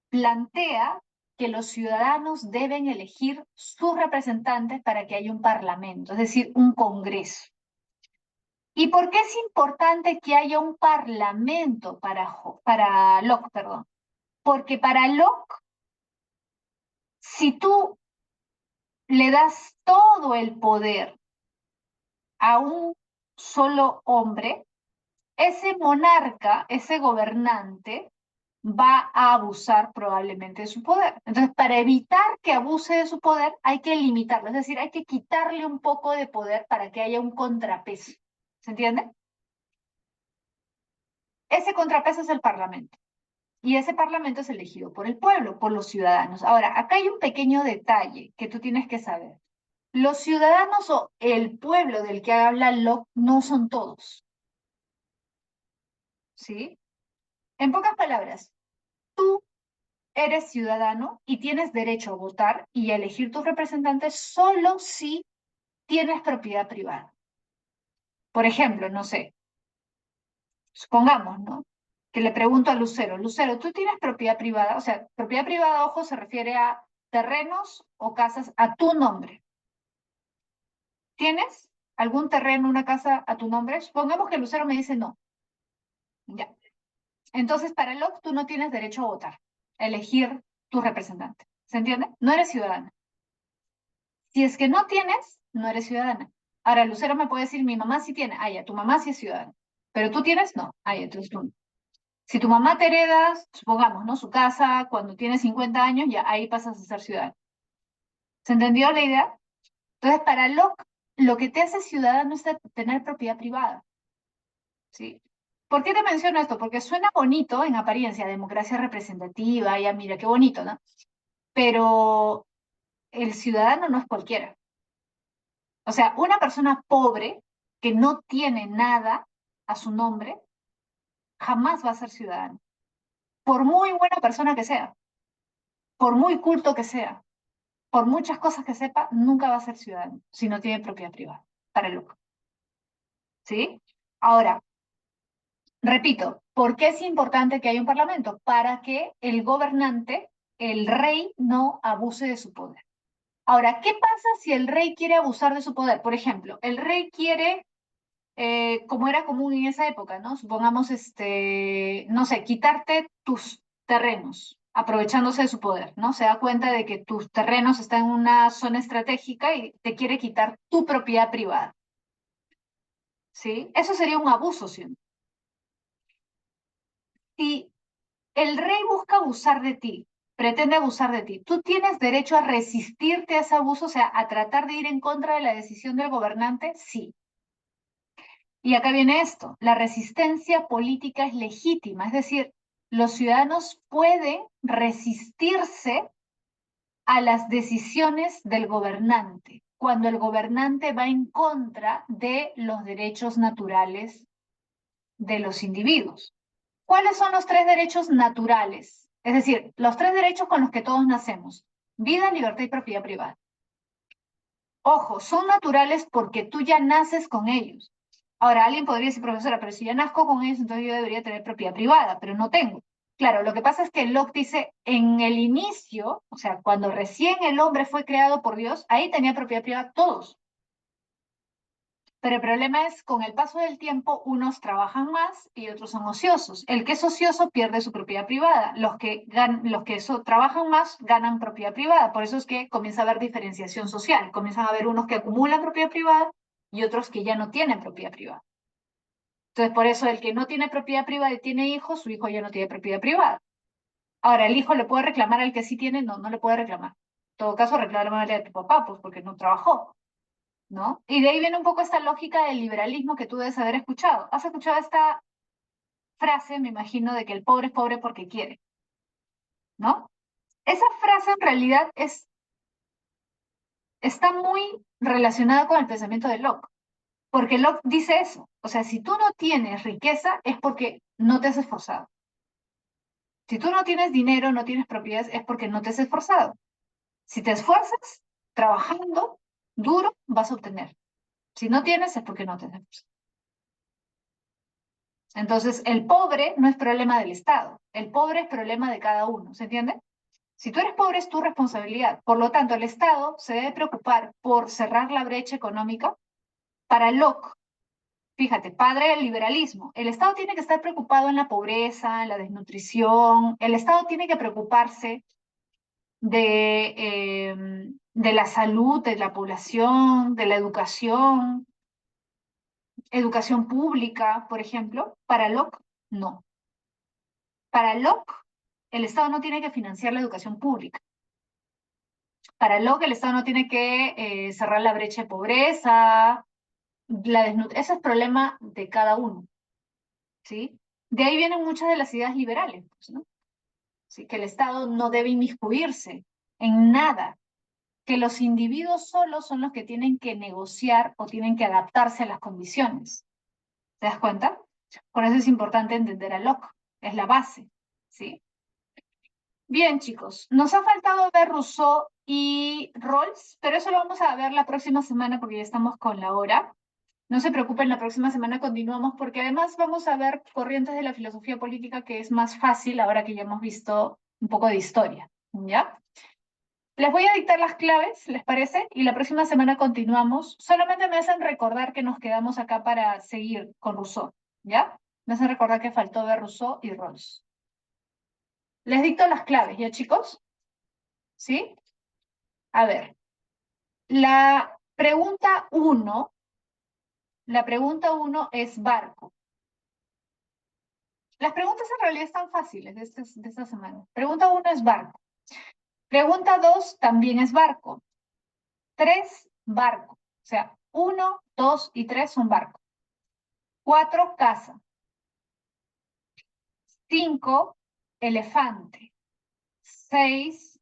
plantea que los ciudadanos deben elegir sus representantes para que haya un parlamento, es decir, un congreso. ¿Y por qué es importante que haya un parlamento para Locke, perdón? Porque para Locke, si tú le das todo el poder a un solo hombre, ese monarca, ese gobernante, va a abusar probablemente de su poder. Entonces, para evitar que abuse de su poder, hay que limitarlo, es decir, hay que quitarle un poco de poder para que haya un contrapeso. ¿Se entiende? Ese contrapeso es el Parlamento. Y ese Parlamento es elegido por el pueblo, por los ciudadanos. Ahora, acá hay un pequeño detalle que tú tienes que saber. Los ciudadanos o el pueblo del que habla Locke no son todos, ¿sí? En pocas palabras, tú eres ciudadano y tienes derecho a votar y a elegir tus representantes solo si tienes propiedad privada. Por ejemplo, no sé, supongamos, ¿no? Que le pregunto a Lucero, Lucero, ¿tú tienes propiedad privada? O sea, propiedad privada, ojo, se refiere a terrenos o casas a tu nombre. ¿Tienes algún terreno, una casa a tu nombre? Supongamos que Lucero me dice no. Ya. Entonces, para Locke, tú no tienes derecho a votar, a elegir tu representante. ¿Se entiende? No eres ciudadana. Si es que no tienes, no eres ciudadana. Ahora, Lucero me puede decir, mi mamá sí tiene. Ah, ya, tu mamá sí es ciudadana. Pero tú tienes, no. Ah, ya, entonces tú no. Si tu mamá te hereda, supongamos, ¿no? Su casa cuando tienes 50 años, ya ahí pasas a ser ciudadano. ¿Se entendió la idea? Entonces, para Locke, lo que te hace ciudadano es tener propiedad privada. ¿Sí? ¿Por qué te menciono esto? Porque suena bonito en apariencia, democracia representativa, ya mira, qué bonito, ¿no? Pero el ciudadano no es cualquiera. O sea, una persona pobre que no tiene nada a su nombre, jamás va a ser ciudadano. Por muy buena persona que sea, por muy culto que sea, por muchas cosas que sepa, nunca va a ser ciudadano si no tiene propiedad privada, para el lucro. ¿Sí? Ahora, repito, ¿por qué es importante que haya un parlamento? Para que el gobernante, el rey, no abuse de su poder. Ahora, ¿qué pasa si el rey quiere abusar de su poder? Por ejemplo, el rey quiere, como era común en esa época, ¿no? Supongamos, no sé, quitarte tus terrenos, aprovechándose de su poder, ¿no? Se da cuenta de que tus terrenos están en una zona estratégica y te quiere quitar tu propiedad privada, ¿sí? Eso sería un abuso, ¿sí? Si el rey busca abusar de ti, pretende abusar de ti, tú tienes derecho a resistirte a ese abuso, o sea, a tratar de ir en contra de la decisión del gobernante, sí. Y acá viene esto, la resistencia política es legítima, es decir, los ciudadanos pueden resistirse a las decisiones del gobernante cuando el gobernante va en contra de los derechos naturales de los individuos. ¿Cuáles son los tres derechos naturales? Es decir, los tres derechos con los que todos nacemos. Vida, libertad y propiedad privada. Ojo, son naturales porque tú ya naces con ellos. Ahora, alguien podría decir, profesora, pero si ya nazco con ellos, entonces yo debería tener propiedad privada, pero no tengo. Claro, lo que pasa es que Locke dice, en el inicio, o sea, cuando recién el hombre fue creado por Dios, ahí tenía propiedad privada todos. Pero el problema es, con el paso del tiempo, unos trabajan más y otros son ociosos. El que es ocioso pierde su propiedad privada. Los que trabajan más ganan propiedad privada. Por eso es que comienza a haber diferenciación social. Comienzan a haber unos que acumulan propiedad privada y otros que ya no tienen propiedad privada. Entonces, por eso el que no tiene propiedad privada y tiene hijos, su hijo ya no tiene propiedad privada. Ahora, el hijo le puede reclamar al que sí tiene, no, no le puede reclamar. En todo caso, reclamarle a tu papá, pues porque no trabajó. ¿No? Y de ahí viene un poco esta lógica del liberalismo que tú debes haber escuchado. ¿Has escuchado esta frase, me imagino, de que el pobre es pobre porque quiere? ¿No? Esa frase en realidad está muy relacionada con el pensamiento de Locke, porque Locke dice eso. O sea, si tú no tienes riqueza es porque no te has esforzado. Si tú no tienes dinero, no tienes propiedades, es porque no te has esforzado. Si te esfuerzas trabajando duro, vas a obtener. Si no tienes, es porque no te has esforzado. Entonces, el pobre no es problema del Estado, el pobre es problema de cada uno, ¿se entiende? Si tú eres pobre es tu responsabilidad. Por lo tanto, el Estado se debe preocupar por cerrar la brecha económica. Para Locke, fíjate, padre del liberalismo, el Estado tiene que estar preocupado en la pobreza, en la desnutrición, el Estado tiene que preocuparse de la salud de la población, de la educación, educación pública, por ejemplo. Para Locke, no. Para Locke, el Estado no tiene que financiar la educación pública. Para Locke, el Estado no tiene que cerrar la brecha de pobreza, ese es problema de cada uno, ¿sí? De ahí vienen muchas de las ideas liberales, pues, ¿no? ¿Sí? Que el Estado no debe inmiscuirse en nada, que los individuos solos son los que tienen que negociar o tienen que adaptarse a las condiciones. ¿Te das cuenta? Por eso es importante entender a Locke, es la base, ¿sí? Bien, chicos, nos ha faltado ver Rousseau y Rawls, pero eso lo vamos a ver la próxima semana porque ya estamos con la hora. No se preocupen, la próxima semana continuamos porque además vamos a ver corrientes de la filosofía política que es más fácil ahora que ya hemos visto un poco de historia, ¿ya? Les voy a dictar las claves, ¿les parece? Y la próxima semana continuamos. Solamente me hacen recordar que nos quedamos acá para seguir con Rousseau, ¿ya? Me hacen recordar que faltó ver Rousseau y Rawls. Les dicto las claves, ¿ya, chicos? ¿Sí? A ver, la pregunta uno es barco. Las preguntas en realidad están fáciles de esta semana. Pregunta uno es barco. Pregunta dos también es barco. 3, barco. O sea, 1, 2 y 3 son barco. 4, casa. 5, elefante. 6,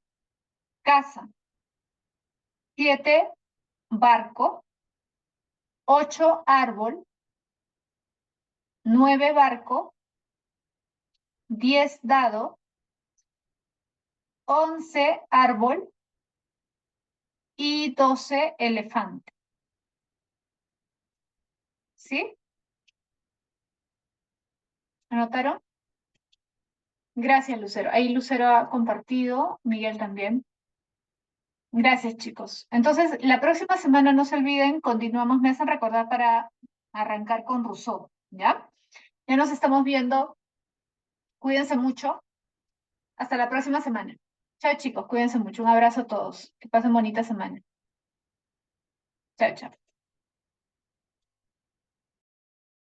casa. 7, barco. 8, árbol. 9, barco. 10, dado. 11, árbol. Y 12, elefante. ¿Sí? ¿Anotaron? Gracias, Lucero. Ahí Lucero ha compartido, Miguel también. Gracias, chicos. Entonces, la próxima semana, no se olviden, continuamos, me hacen recordar para arrancar con Rousseau, ¿ya? Ya nos estamos viendo. Cuídense mucho. Hasta la próxima semana. Chao, chicos. Cuídense mucho. Un abrazo a todos. Que pasen bonita semana. Chao, chao.